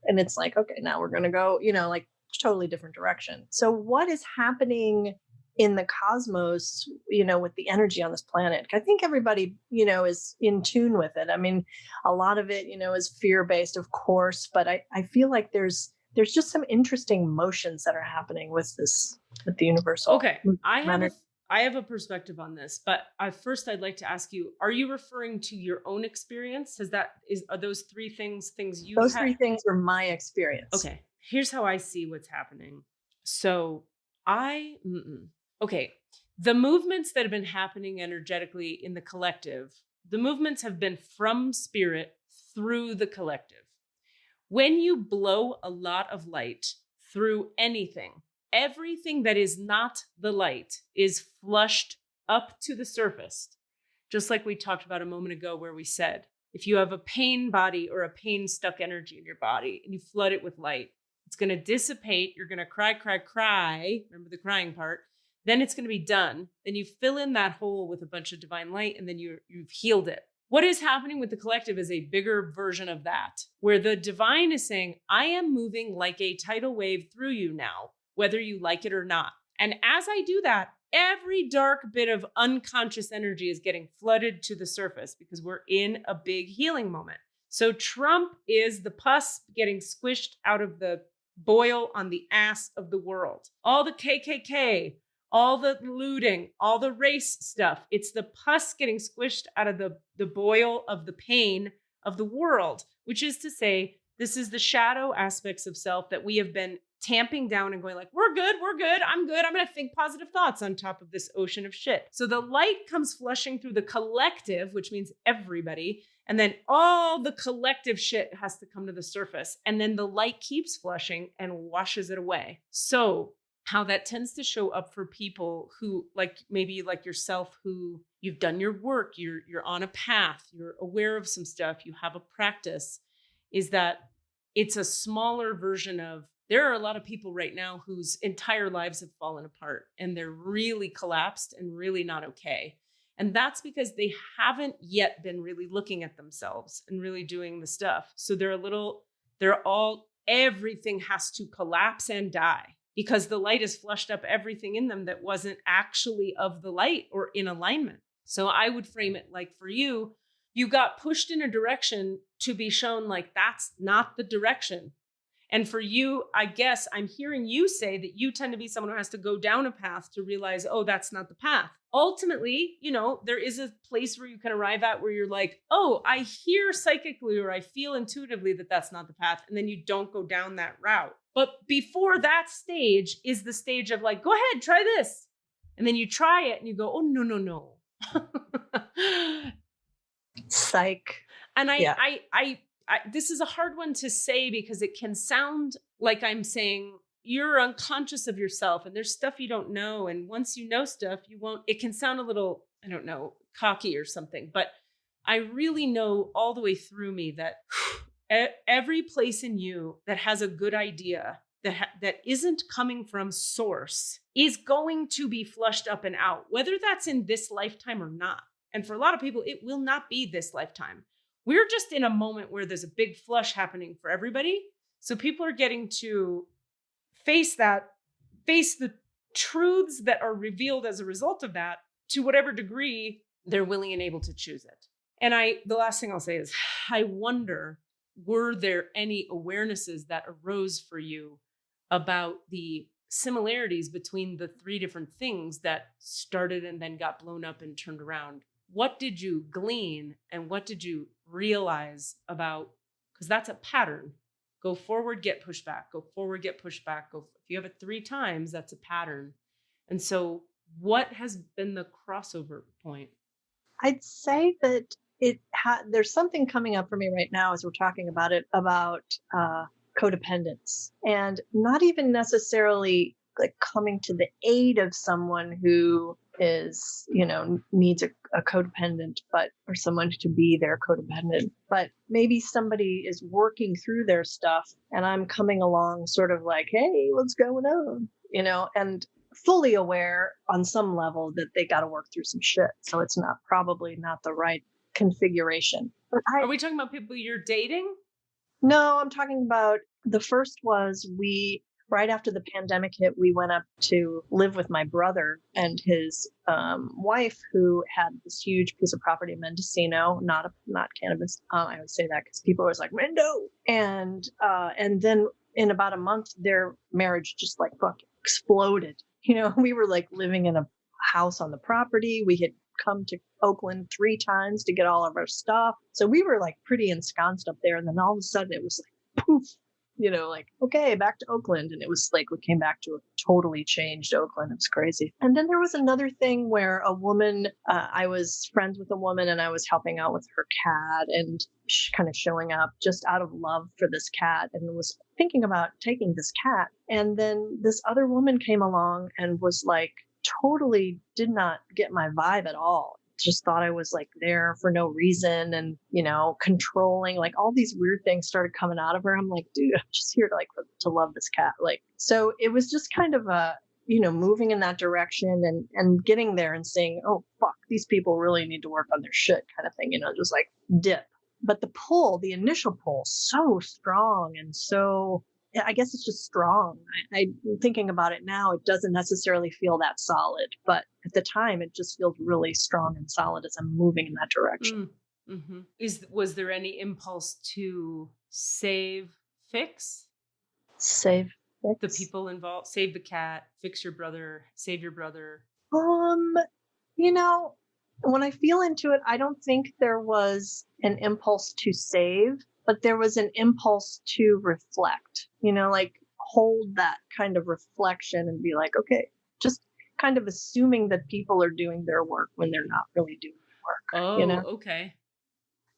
and it's like, okay, now we're going to go, like totally different direction. So what is happening in the cosmos, with the energy on this planet? I think everybody, is in tune with it. I mean, a lot of it, is fear-based, of course, but I feel like there's just some interesting motions that are happening with the universal. Okay. I have a perspective on this, but first I'd like to ask you, are you referring to your own experience? Are those 3 things you Those 3 things are my experience. Okay. Here's how I see what's happening. So okay. The movements that have been happening energetically in the collective, the movements have been from spirit through the collective. When you blow a lot of light through anything, everything that is not the light is flushed up to the surface. Just like we talked about a moment ago where we said, if you have a pain body or a pain stuck energy in your body and you flood it with light, it's going to dissipate. You're going to cry. Remember the crying part. Then it's going to be done. Then you fill in that hole with a bunch of divine light and then you've healed it. What is happening with the collective is a bigger version of that, where the divine is saying, I am moving like a tidal wave through you now, whether you like it or not. And as I do that, every dark bit of unconscious energy is getting flooded to the surface because we're in a big healing moment. So Trump is the pus getting squished out of the boil on the ass of the world. All the KKK, all the looting, all the race stuff. It's the pus getting squished out of the boil of the pain of the world, which is to say, this is the shadow aspects of self that we have been tamping down and going like, we're good, I'm good. I'm going to think positive thoughts on top of this ocean of shit. So the light comes flushing through the collective, which means everybody. And then all the collective shit has to come to the surface. And then the light keeps flushing and washes it away. So how that tends to show up for people who maybe like yourself, who you've done your work, you're on a path, you're aware of some stuff, you have a practice, is that it's a smaller version of, there are a lot of people right now whose entire lives have fallen apart and they're really collapsed and really not okay. And that's because they haven't yet been really looking at themselves and really doing the stuff. So everything has to collapse and die because the light has flushed up everything in them that wasn't actually of the light or in alignment. So I would frame it like, for you, you got pushed in a direction to be shown like that's not the direction. And for you, I guess I'm hearing you say that you tend to be someone who has to go down a path to realize, oh, that's not the path. Ultimately, there is a place where you can arrive at where you're like, oh, I hear psychically or I feel intuitively that that's not the path. And then you don't go down that route. But before that stage is the stage of like, go ahead, try this. And then you try it and you go, oh, no. Psych. And this is a hard one to say because it can sound like I'm saying you're unconscious of yourself and there's stuff you don't know. And once you know stuff, it can sound a little, I don't know, cocky or something. But I really know all the way through me that every place in you that has a good idea that isn't coming from source is going to be flushed up and out, whether that's in this lifetime or not. And for a lot of people, it will not be this lifetime. We're just in a moment where there's a big flush happening for everybody. So people are getting to face the truths that are revealed as a result of that to whatever degree they're willing and able to choose it. And the last thing I'll say is, I wonder, were there any awarenesses that arose for you about the similarities between the three different things that started and then got blown up and turned around. What did you glean and what did you realize about, because that's a pattern. Go forward, get pushed back, go forward, get pushed back. If you have it 3 times, that's a pattern. And so what has been the crossover point? I'd say that there's something coming up for me right now as we're talking about it, about codependence, and not even necessarily like coming to the aid of someone who is, needs a codependent, or someone to be their codependent, but maybe somebody is working through their stuff and I'm coming along sort of like, hey, what's going on? And fully aware on some level that they got to work through some shit. So it's probably not the right configuration. But Are we talking about people you're dating? No, I'm talking about the first was right after the pandemic hit, we went up to live with my brother and his wife, who had this huge piece of property in Mendocino, not cannabis. I would say that because people are always like, Mendo. And then in about a month, their marriage just like fucking exploded. We were like living in a house on the property. We had come to Oakland 3 times to get all of our stuff. So we were like pretty ensconced up there. And then all of a sudden it was like, poof, like, okay, back to Oakland. And it was like, we came back to a totally changed Oakland. It was crazy. And then there was another thing where a woman, I was friends with a woman and I was helping out with her cat and kind of showing up just out of love for this cat and was thinking about taking this cat. And then this other woman came along and was like, totally did not get my vibe at all. Just thought I was like there for no reason and, controlling, like all these weird things started coming out of her. I'm like, dude, I'm just here to love this cat. Like, so it was just kind of moving in that direction and getting there and saying, oh, fuck, these people really need to work on their shit kind of thing, just like dip. But the initial pull, so strong and so, I guess it's just strong. I'm thinking about it now, it doesn't necessarily feel that solid, but at the time it just feels really strong and solid as I'm moving in that direction. Mm-hmm. Was there any impulse to save your brother, the people involved, save the cat, fix your brother, save your brother? When I feel into it, I don't think there was an impulse to save, but there was an impulse to reflect, like hold that kind of reflection and be like, okay, just kind of assuming that people are doing their work when they're not really doing the work. Oh, okay.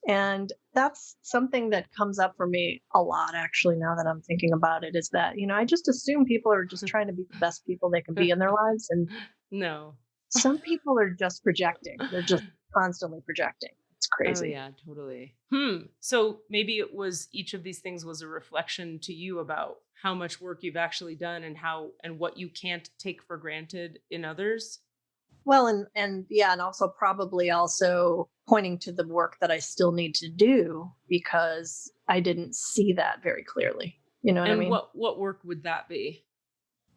And that's something that comes up for me a lot, actually, now that I'm thinking about it, is that, I just assume people are just trying to be the best people they can be in their lives. And no, some people are just projecting. They're just constantly projecting. It's crazy. Oh, yeah, totally. So maybe it was each of these things was a reflection to you about how much work you've actually done and what you can't take for granted in others. Well, and also probably also pointing to the work that I still need to do because I didn't see that very clearly. You know what I mean? What work would that be?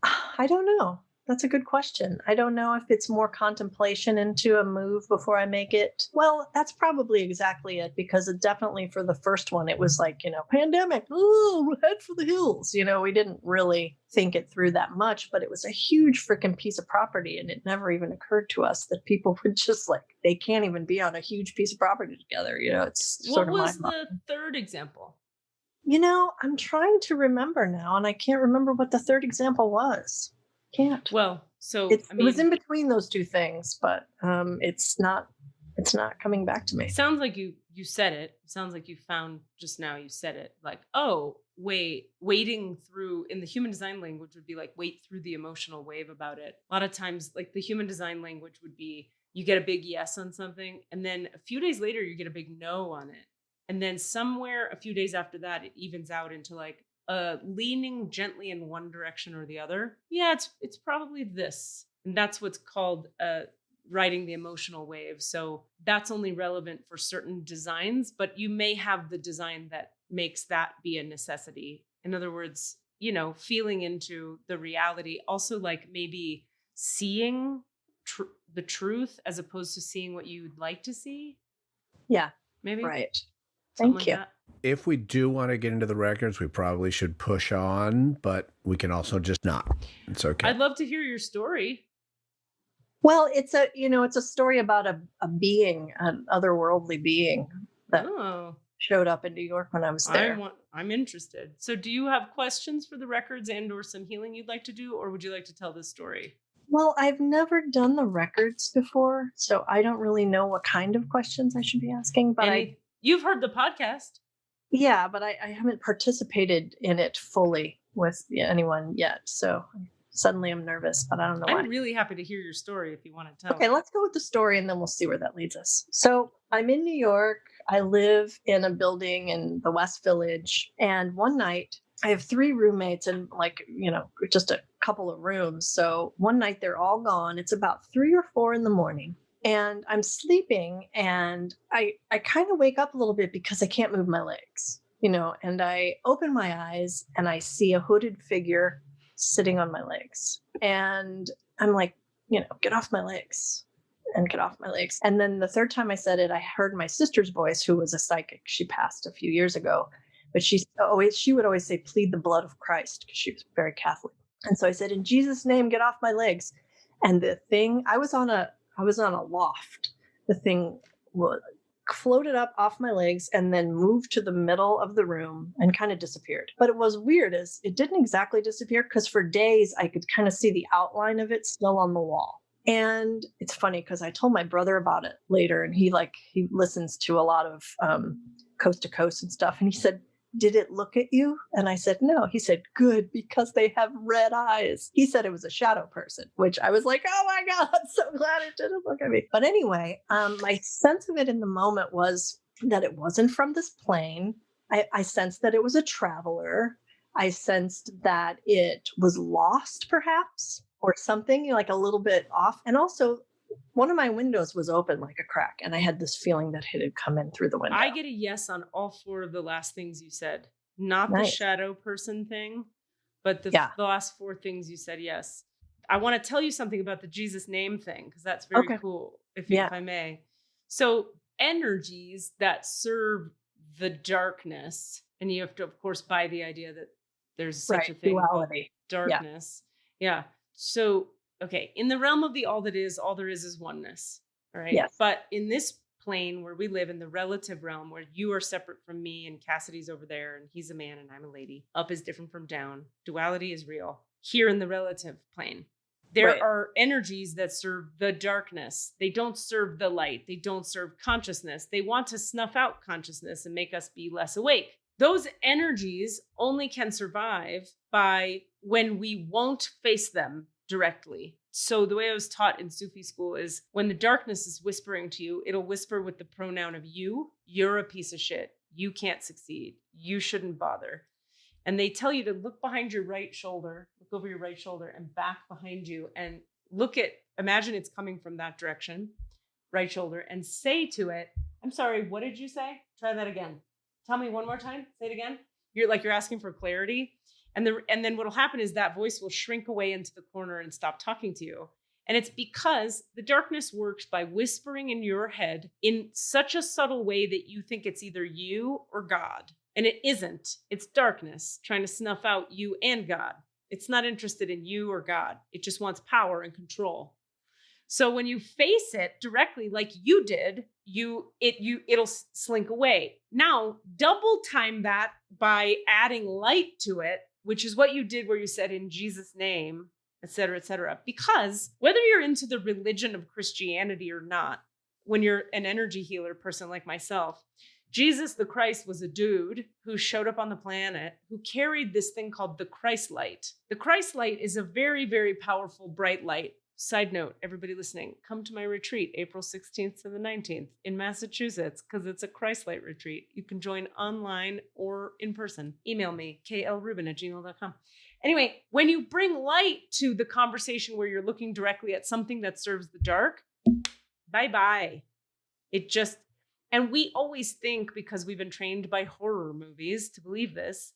I don't know. That's a good question. I don't know if it's more contemplation into a move before I make it. Well, that's probably exactly it, because it definitely for the first one, it was like, pandemic, oh, head for the hills. We didn't really think it through that much, but it was a huge freaking piece of property. And it never even occurred to us that people would just like, they can't even be on a huge piece of property together. It's sort of mind-boggling. What was the third example? I'm trying to remember now, and I can't remember what the third example was. Can't. Well, so it was in between those two things, but it's not coming back to me. Sounds like you said it. Sounds like you found just now you said it. Like, oh, wading through, in the human design language would be like wade through the emotional wave about it. A lot of times, like the human design language would be you get a big yes on something, and then a few days later you get a big no on it. And then somewhere a few days after that, it evens out into like leaning gently in one direction or the other. Yeah, it's probably this. And that's what's called riding the emotional wave. So that's only relevant for certain designs, but you may have the design that makes that be a necessity. In other words, feeling into the reality, also like maybe seeing the truth as opposed to seeing what you'd like to see. Yeah, maybe. Right. Something Thank like you. that. If we do want to get into the records, we probably should push on, but we can also just not. It's okay. I'd love to hear your story. Well, it's a story about a being, an otherworldly being that showed up in New York when I was there. I'm interested. So do you have questions for the records and or some healing you'd like to do, or would you like to tell this story? Well, I've never done the records before, so I don't really know what kind of questions I should be asking, but you've heard the podcast. Yeah, but I haven't participated in it fully with anyone yet. So suddenly I'm nervous, but I don't know why. I'm really happy to hear your story if you want to tell. Okay, let's go with the story and then we'll see where that leads us. So I'm in New York. I live in a building in the West Village. And one night I have 3 roommates and just a couple of rooms. So one night they're all gone. It's about 3 or 4 in the morning. And I'm sleeping and I kind of wake up a little bit because I can't move my legs, and I open my eyes and I see a hooded figure sitting on my legs. And I'm like, get off my legs and get off my legs. And then the third time I said it, I heard my sister's voice, who was a psychic. She passed a few years ago, but she would always say, plead the blood of Christ, because she was very Catholic. And so I said, in Jesus' name, get off my legs. And the thing, I was on a loft. The thing floated up off my legs and then moved to the middle of the room and kind of disappeared. But it was weird as it didn't exactly disappear, because for days I could kind of see the outline of it still on the wall. And it's funny because I told my brother about it later, and he listens to a lot of Coast to Coast and stuff. And he said, did it look at you? And I said, no. He said, good, because they have red eyes. He said it was a shadow person, which I was like, oh my God, I'm so glad it didn't look at me. But anyway, my sense of it in the moment was that it wasn't from this plane. I sensed that it was a traveler. I sensed that it was lost, perhaps, or something like a little bit off. And also, one of my windows was open like a crack, and I had this feeling that it had come in through the window. I get a yes on all 4 of the last things you said. Not the shadow person thing, but the last 4 things you said yes. I want to tell you something about the Jesus name thing, because that's very cool, if I may. So energies that serve the darkness, and you have to, of course, buy the idea that there's such a thing called darkness. Yeah. So okay, in the realm of the all that is, all there is oneness. All right. Yes. But in this plane where we live, in the relative realm where you are separate from me and Cassidy's over there and he's a man and I'm a lady, up is different from down. Duality is real. Here in the relative plane, there are energies that serve the darkness. They don't serve the light. They don't serve consciousness. They want to snuff out consciousness and make us be less awake. Those energies only can survive by when we won't face them directly. So the way I was taught in Sufi school is when the darkness is whispering to you, it'll whisper with the pronoun of you. You're a piece of shit. You can't succeed. You shouldn't bother. And they tell you to look behind your right shoulder, look over your right shoulder and back behind you and imagine it's coming from that direction, right shoulder, and say to it, I'm sorry, what did you say? Try that again. Tell me one more time. Say it again. You're asking for clarity. And then what'll happen is that voice will shrink away into the corner and stop talking to you. And it's because the darkness works by whispering in your head in such a subtle way that you think it's either you or God. And it isn't. It's darkness trying to snuff out you and God. It's not interested in you or God. It just wants power and control. So when you face it directly, like you did, it'll slink away. Now, double time that by adding light to it, which is what you did where you said in Jesus' name, et cetera, et cetera. Because whether you're into the religion of Christianity or not, when you're an energy healer person like myself, Jesus the Christ was a dude who showed up on the planet who carried this thing called the Christ light. The Christ light is a very, very powerful, bright light. Side note, everybody listening, come to my retreat, April 16th to the 19th in Massachusetts, because it's a Christ light retreat. You can join online or in person. Email me, klrubin@gmail.com. Anyway, when you bring light to the conversation where you're looking directly at something that serves the dark, bye-bye. And we always think, because we've been trained by horror movies to believe this,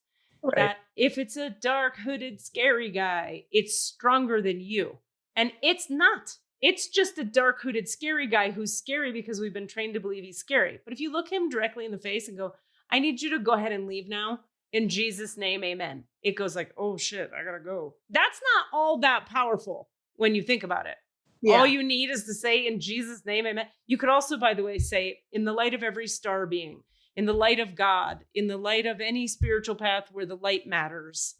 that if it's a dark, hooded, scary guy, it's stronger than you. And it's not. It's just a dark, hooded, scary guy who's scary because we've been trained to believe he's scary. But if you look him directly in the face and go, I need you to go ahead and leave now. In Jesus' name, amen. It goes like, oh shit, I gotta go. That's not all that powerful when you think about it. Yeah. All you need is to say in Jesus' name, amen. You could also, by the way, say in the light of every star being, in the light of God, in the light of any spiritual path where the light matters,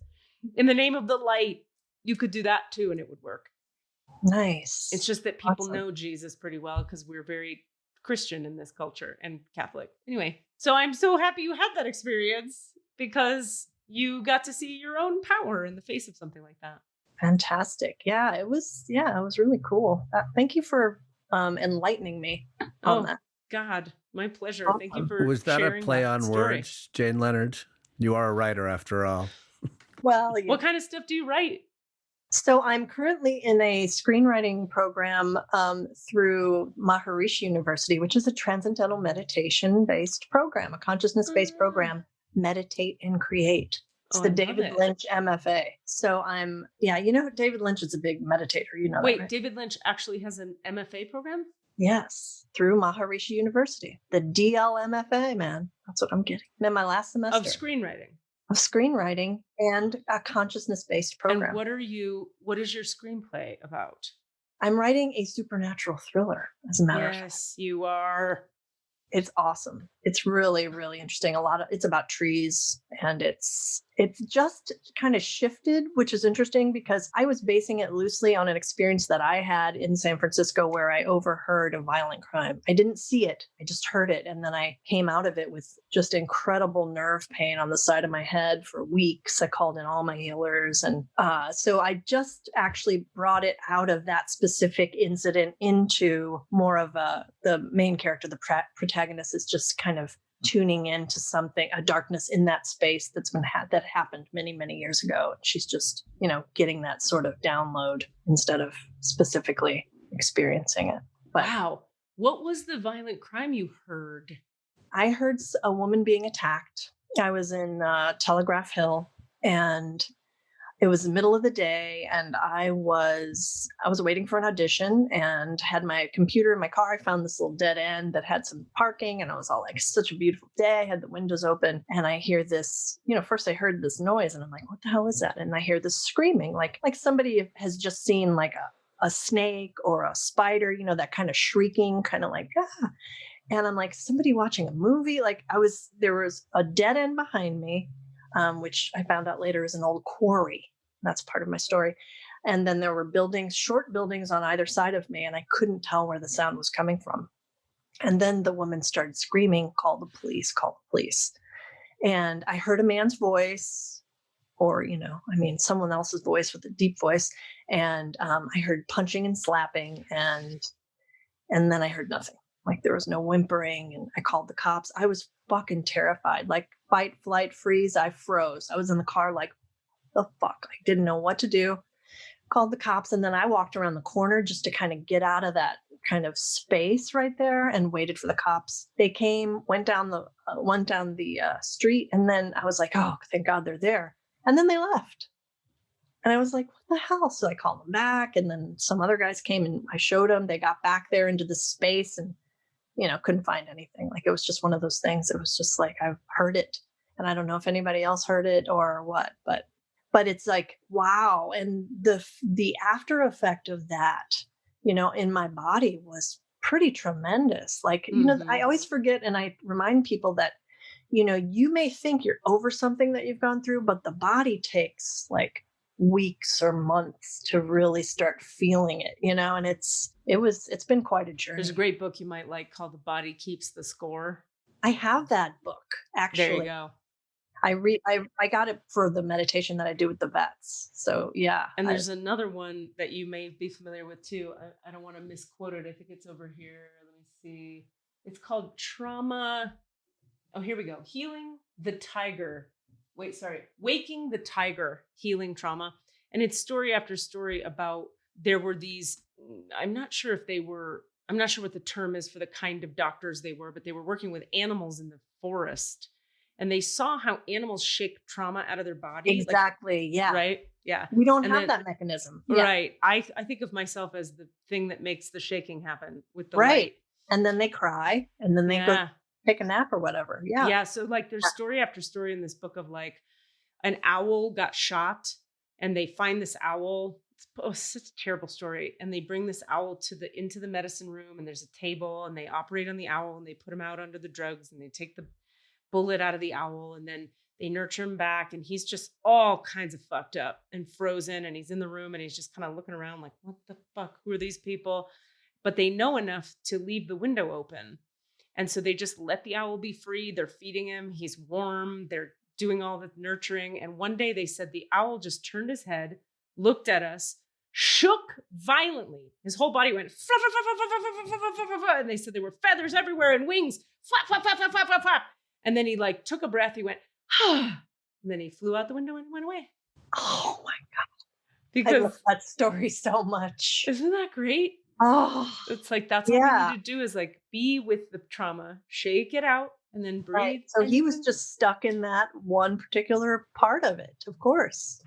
in the name of the light, you could do that too, and it would work. Nice. It's just that people Awesome. know Jesus pretty well because we're very Christian in this culture and Catholic. Anyway, so I'm so happy you had that experience because you got to see your own power in the face of something like that. Fantastic. Yeah, it was really cool. Thank you for enlightening me on that. God, my pleasure. Awesome. Thank you for Was that a sharing play that on story. words, Jaene Leonard? You are a writer after all. Well, What kind of stuff do you write? so I'm currently in a screenwriting program through Maharishi University, which is a transcendental meditation-based program, a consciousness-based program. Meditate and create. It's the David Lynch MFA. So David Lynch is a big meditator. You know Wait, that, right? David Lynch actually has an MFA program? Yes, through Maharishi University, the DLMFA, man. That's what I'm getting. I'm in my last semester Of screenwriting. of screenwriting and a consciousness-based program. And what is your screenplay about? I'm writing a supernatural thriller, as a matter of fact. Yes, you are. It's awesome. It's really, really interesting. It's about trees, and it's just kind of shifted, which is interesting because I was basing it loosely on an experience that I had in San Francisco where I overheard a violent crime. I didn't see it. I just heard it. And then I came out of it with just incredible nerve pain on the side of my head for weeks. I called in all my healers. And so I just actually brought it out of that specific incident into more of the main character, the protagonist is just kind of tuning into something, a darkness in that space that happened many, many years ago. And she's just, getting that sort of download instead of specifically experiencing it. But wow. What was the violent crime you heard? I heard a woman being attacked. I was in Telegraph Hill, and it was the middle of the day, and I was waiting for an audition and had my computer in my car. I found this little dead end that had some parking, and I was all like, such a beautiful day. I had the windows open, and I hear this, first I heard this noise, and I'm like, what the hell is that? And I hear this screaming, like somebody has just seen like a snake or a spider, that kind of shrieking, kind of like, ah. And I'm like, somebody watching a movie? There was a dead end behind me. Which I found out later is an old quarry. That's part of my story. And then there were short buildings on either side of me, and I couldn't tell where the sound was coming from. And then the woman started screaming, call the police, call the police. And I heard a man's voice, or, someone else's voice with a deep voice. And I heard punching and slapping, and then I heard nothing. Like there was no whimpering, and I called the cops. I was fucking terrified, like fight, flight, freeze. I froze. I was in the car like, the fuck? I didn't know what to do. Called the cops, and then I walked around the corner just to kind of get out of that kind of space right there and waited for the cops. They came, went down the street, and then I was like, oh, thank God they're there. And then they left. And I was like, what the hell? So I called them back, and then some other guys came, and I showed them. They got back there into the space and couldn't find anything. Like it was just one of those things. It was just like, I've heard it, and I don't know if anybody else heard it or what, but it's like, wow. And the after effect of that, in my body was pretty tremendous. Like, I always forget, and I remind people that, you may think you're over something that you've gone through, but the body takes like weeks or months to really start feeling it, and it's been quite a journey. There's a great book you might like called The Body Keeps the Score. I have that book, actually. There you go. I got it for the meditation that I do with the vets. So yeah. And there's another one that you may be familiar with too. I don't want to misquote it. I think it's over here. Let me see. It's called Trauma. Oh, here we go. Waking the Tiger, Healing Trauma. And it's story after story about, there were these, I'm not sure what the term is for the kind of doctors they were, but they were working with animals in the forest. And they saw how animals shake trauma out of their body. Exactly. Yeah. Right. Yeah. We don't have that mechanism. Yeah. Right. I think of myself as the thing that makes the shaking happen with the right. light. And then they cry, and then they go take a nap or whatever. Yeah. Yeah. So like there's story after story in this book of like an owl got shot and they find this owl. It's such a terrible story. And they bring this owl into the medicine room, and there's a table, and they operate on the owl, and they put him out under the drugs, and they take the bullet out of the owl, and then they nurture him back, and he's just all kinds of fucked up and frozen, and he's in the room, and he's just kind of looking around like, what the fuck? Who are these people? But they know enough to leave the window open. And so they just let the owl be free. They're feeding him. He's warm. They're doing all the nurturing. And one day they said the owl just turned his head, looked at us, shook violently. His whole body went, flap, flap, flap, flap, flap, flap, flap, flap, flap, and they said there were feathers everywhere and wings, flap, flap, flap, flap, flap, flap, flap. And then he like took a breath. He went, and then he flew out the window and went away. Oh my God. Because I love that story so much. Isn't that great? Oh, It's like, that's all we need to do is like be with the trauma, shake it out, and then breathe. right. So he was just stuck in that one particular part of it, of course.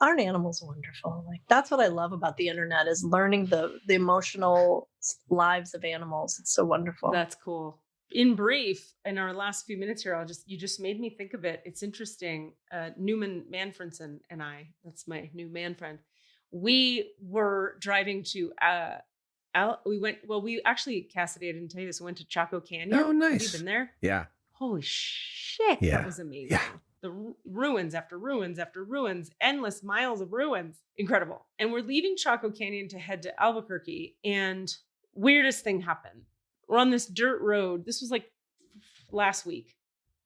Aren't animals wonderful? Like that's what I love about the internet is learning the emotional lives of animals. It's so wonderful. That's cool. In brief, in our last few minutes here, you just made me think of it. It's interesting. Newman Manfredson and I, that's my new man friend. We were driving to, we actually, Cassidy, I didn't tell you this, we went to Chaco Canyon. Oh, nice. Have you been there? Yeah. Holy shit. Yeah. That was amazing. Yeah. The ruins after ruins after ruins, endless miles of ruins. Incredible. And we're leaving Chaco Canyon to head to Albuquerque. And weirdest thing happened. We're on this dirt road. This was like last week.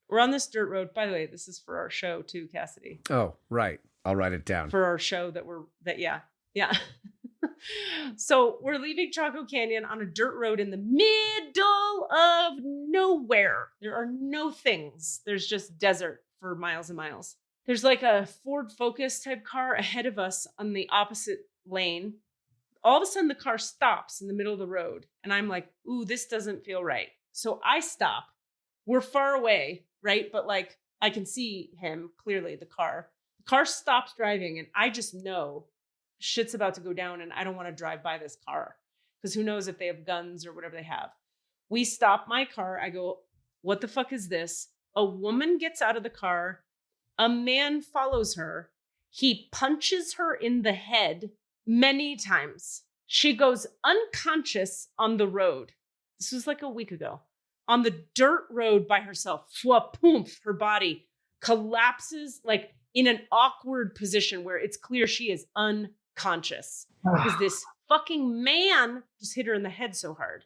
We're on this dirt road. By the way, this is for our show too, Cassidy. Oh, right. I'll write it down. For our show yeah. So we're leaving Chaco Canyon on a dirt road in the middle of nowhere. There are no things. There's just desert for miles and miles. There's like a Ford Focus type car ahead of us on the opposite lane. All of a sudden the car stops in the middle of the road. And I'm like, ooh, this doesn't feel right. So I stop. We're far away, right? But like I can see him clearly, the car. The car stops driving and I just know shit's about to go down and I don't want to drive by this car because who knows if they have guns or whatever they have. We stop my car. I go, what the fuck is this? A woman gets out of the car. A man follows her. He punches her in the head many times. She goes unconscious on the road. This was like a week ago. On the dirt road by herself. Fwa-poomph, her body collapses like in an awkward position where it's clear she is unconscious. Because this fucking man just hit her in the head so hard.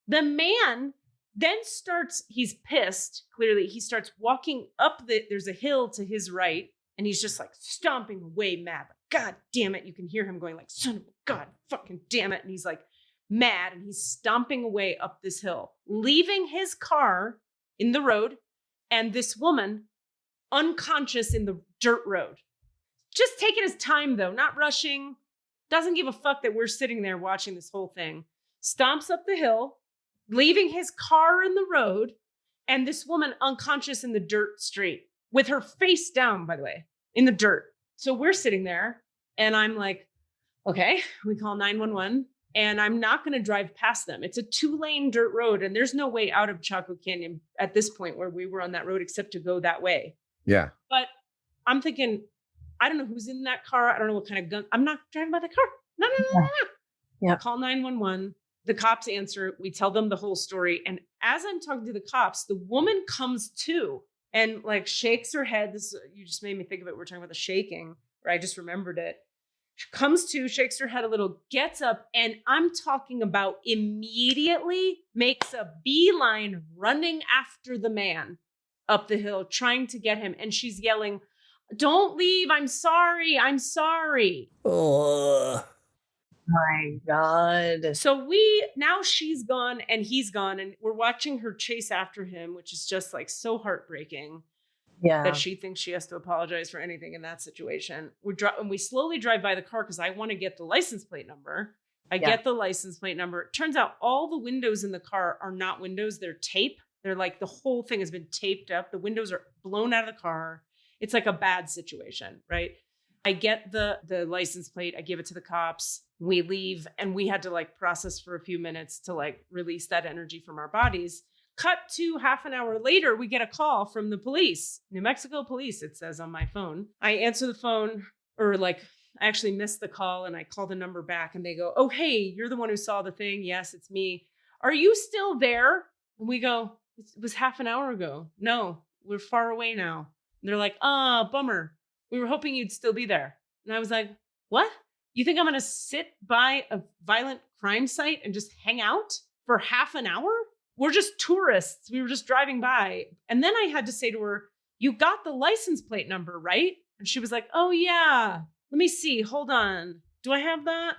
The man then he's pissed, clearly. He starts walking up there's a hill to his right, and he's just like stomping away mad. Like, God damn it. You can hear him going like, son of a God, fucking damn it. And he's like mad, and he's stomping away up this hill, leaving his car in the road, and this woman unconscious in the dirt road. Just taking his time though, not rushing, doesn't give a fuck that we're sitting there watching this whole thing. Stomps up the hill, leaving his car in the road, and this woman unconscious in the dirt street with her face down, by the way, in the dirt. So we're sitting there and I'm like, okay, we call 911 and I'm not going to drive past them. It's a 2-lane dirt road and there's no way out of Chaco Canyon at this point where we were on that road except to go that way. Yeah. But I'm thinking, I don't know who's in that car. I don't know what kind of gun. I'm not driving by the car. No. Yeah. Call 911. The cops answer. We tell them the whole story. And as I'm talking to the cops, the woman comes to and like shakes her head. You just made me think of it. We're talking about the shaking, or I just remembered it. She comes to, shakes her head a little, gets up, and I'm talking about immediately makes a beeline running after the man up the hill, trying to get him. And she's yelling, don't leave. I'm sorry. I'm sorry. Oh. My God. So now she's gone and he's gone and we're watching her chase after him, which is just like so heartbreaking. Yeah. That she thinks she has to apologize for anything in that situation. And we slowly drive by the car because I want to get the license plate number. I get the license plate number. It turns out all the windows in the car are not windows. They're tape. They're like the whole thing has been taped up. The windows are blown out of the car. It's like a bad situation, right? I get the license plate. I give it to the cops. We leave and we had to like process for a few minutes to like release that energy from our bodies. Cut to half an hour later, we get a call from the police, New Mexico police, it says on my phone. I answer the phone, or like, I actually missed the call, and I call the number back, and they go, oh, hey, you're the one who saw the thing. Yes, it's me. Are you still there? And we go, it was half an hour ago. No, we're far away now. And they're like, bummer. We were hoping you'd still be there. And I was like, what? You think I'm going to sit by a violent crime site and just hang out for half an hour? We're just tourists. We were just driving by. And then I had to say to her, you got the license plate number, right? And she was like, oh, yeah. Let me see. Hold on. Do I have that?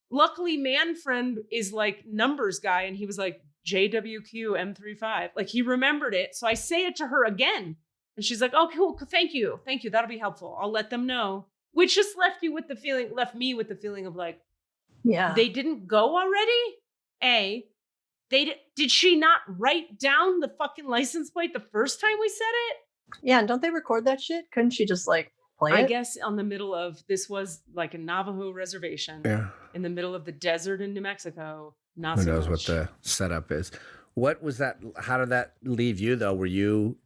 Luckily, man friend is like numbers guy. And he was like, JWQ M35. Like he remembered it. So I say it to her again. And she's like, oh, cool. Thank you. Thank you. That'll be helpful. I'll let them know. Which just left me with the feeling of like, Yeah. they didn't go already. Did she not write down the fucking license plate the first time we said it? Yeah. And don't they record that shit? Couldn't she just like play it? I guess on the middle of, this was like a Navajo reservation in the middle of the desert in New Mexico. Not Who so knows much. what the setup is. What was that? How did that leave you though?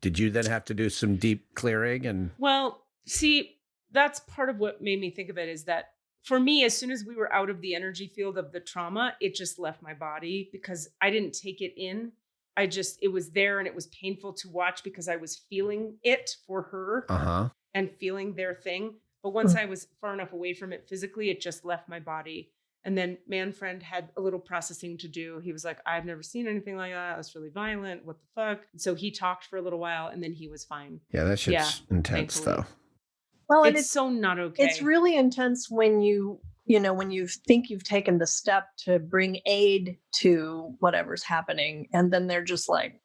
Did you then have to do some deep clearing and? Well, see, that's part of what made me think of it is that for me, as soon as we were out of the energy field of the trauma, it just left my body because I didn't take it in. It was there and it was painful to watch because I was feeling it for her and feeling their thing. But once I was far enough away from it physically, it just left my body. And then man friend had a little processing to do. He was like, I've never seen anything like that. That's really violent. What the fuck? And so he talked for a little while and then he was fine. Yeah, that shit's intense thankfully. though. Well, and It's so not okay. It's really intense when when you think you've taken the step to bring aid to whatever's happening. And then they're just like,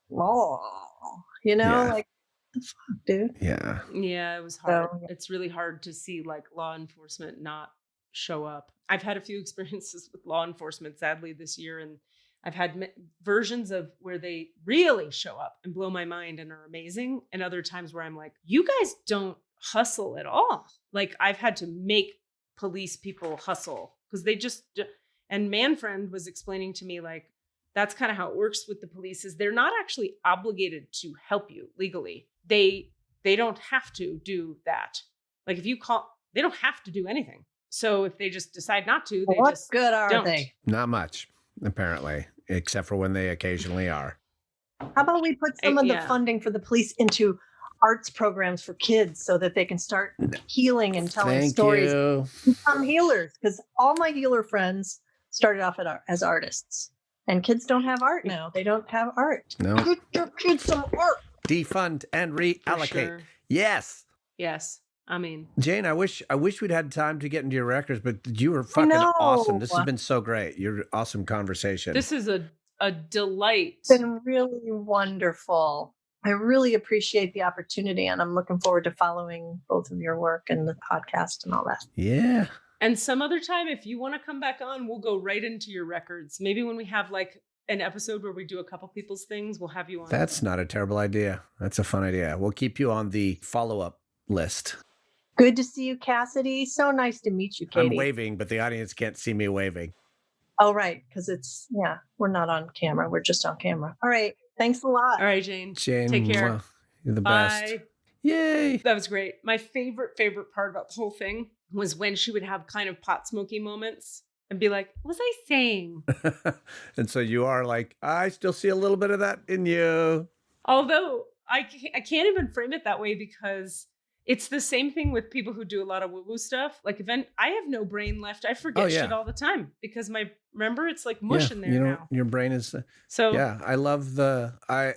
Yeah. like, the fuck, dude. Yeah. Yeah, it was hard. So, yeah. It's really hard to see like law enforcement not show up. I've had a few experiences with law enforcement, sadly, this year. And I've had versions of where they really show up and blow my mind and are amazing. And other times where I'm like, you guys don't hustle at all. Like I've had to make police people hustle because they just, and Manfriend was explaining to me like, that's kind of how it works with the police is they're not actually obligated to help you legally. They don't have to do that. Like if you call, they don't have to do anything. So if they just decide not to, they What just good are don't. they? Not much, apparently, except for when they occasionally are. How about we put some of the Yeah. funding for the police into arts programs for kids so that they can start healing and telling Thank stories, you. become healers? Because all my healer friends started off as artists, and kids don't have art now. They don't have art. No. Get your kids some art. Defund and For reallocate. sure. Yes. Yes. I mean, Jane, I wish we'd had time to get into your records, but you were fucking know. awesome. This has been so great. Your awesome conversation. this is a delight. It's been really wonderful. I really appreciate the opportunity, and I'm looking forward to following both of your work and the podcast and all that. Yeah. And some other time, if you want to come back on, we'll go right into your records. Maybe when we have like an episode where we do a couple people's things, we'll have you on. That's not a terrible idea. That's a fun idea. We'll keep you on the follow-up list. Good to see you, Cassidy. So nice to meet you, Katie. I'm waving, but the audience can't see me waving. Oh, right. Because we're not on camera. We're just on camera. All right. Thanks a lot. All right, Jane. Jane, Take care. mwah. You're the Bye. best. Yay. That was great. My favorite part about the whole thing was when she would have kind of pot smoky moments and be like, what was I saying? And so you are like, I still see a little bit of that in you. Although I can't even frame it that way because it's the same thing with people who do a lot of woo-woo stuff. Like I have no brain left. I forget shit all the time because remember, it's like mush in there now. Your brain is, So yeah, I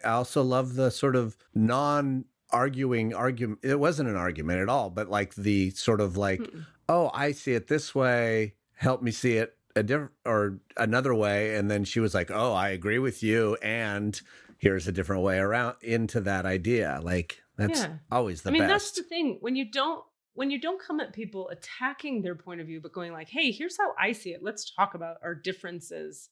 also love the sort of non-arguing argument. It wasn't an argument at all, but like the sort of like, oh, I see it this way. Help me see it another way. And then she was like, oh, I agree with you. And here's a different way around into that idea. Like that's always the best. That's the thing. When you don't come at people attacking their point of view, but going like, hey, here's how I see it. Let's talk about our differences.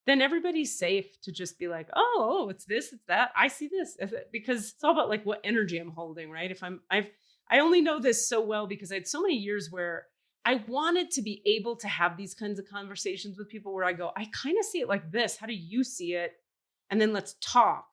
Then everybody's safe to just be like, oh, it's this, it's that. I see this. Because it's all about like what energy I'm holding, right? I only know this so well because I had so many years where I wanted to be able to have these kinds of conversations with people where I go, I kind of see it like this. How do you see it? And then let's talk.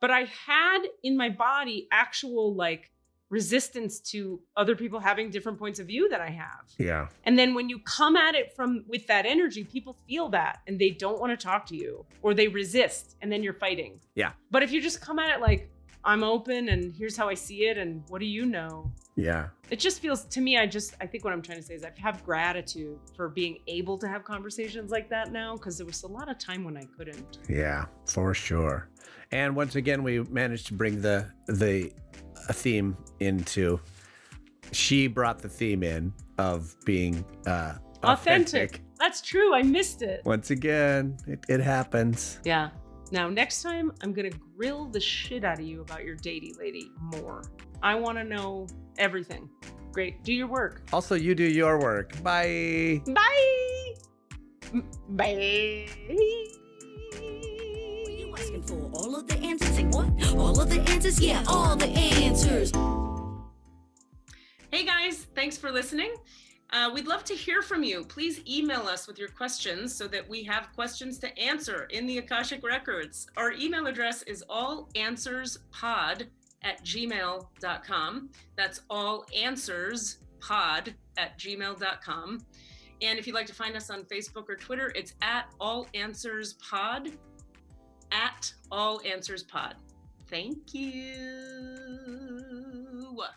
But I had in my body actual like resistance to other people having different points of view that I have. Yeah. And then when you come at it with that energy, people feel that and they don't want to talk to you or they resist and then you're fighting. Yeah. But if you just come at it like, I'm open and here's how I see it and what do you know? Yeah. It just feels to me, I think what I'm trying to say is I have gratitude for being able to have conversations like that now because there was a lot of time when I couldn't. Yeah, for sure. And once again, we managed to bring the theme into, she brought the theme in of being authentic. That's true. I missed it. Once again, it happens. Yeah. Now, next time, I'm going to grill the shit out of you about your datey lady more. I want to know everything. Great. Do your work. Also, you do your work. Bye. Bye. Bye. You asking for all of the answers? Say what? All of the answers? Yeah, all the answers. Hey guys, thanks for listening. We'd love to hear from you. Please email us with your questions so that we have questions to answer in the Akashic Records. Our email address is allanswerspod@gmail.com. That's allanswerspod@gmail.com. And if you'd like to find us on Facebook or Twitter, it's @allanswerspod, @allanswerspod. Thank you.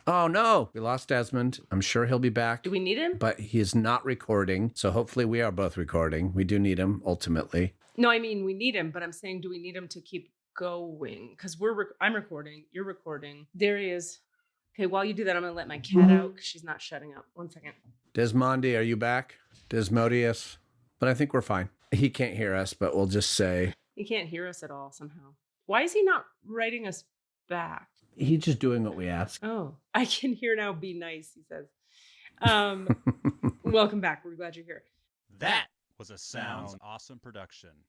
Oh no, we lost Desmond. I'm sure he'll be back. Do we need him? But he is not recording. So hopefully we are both recording. We do need him ultimately. No, I mean, we need him, but I'm saying, do we need him to keep going? Because I'm recording, you're recording. There he is. Okay, while you do that, I'm going to let my cat out because she's not shutting up. 1 second. Desmondi, are you back? Desmodius? But I think we're fine. He can't hear us, but we'll just say. He can't hear us at all somehow. Why is he not writing us back? He's just doing what we ask. Oh, I can hear now. Be nice, he says. Welcome back. We're glad you're here. That was a Sounds Awesome production.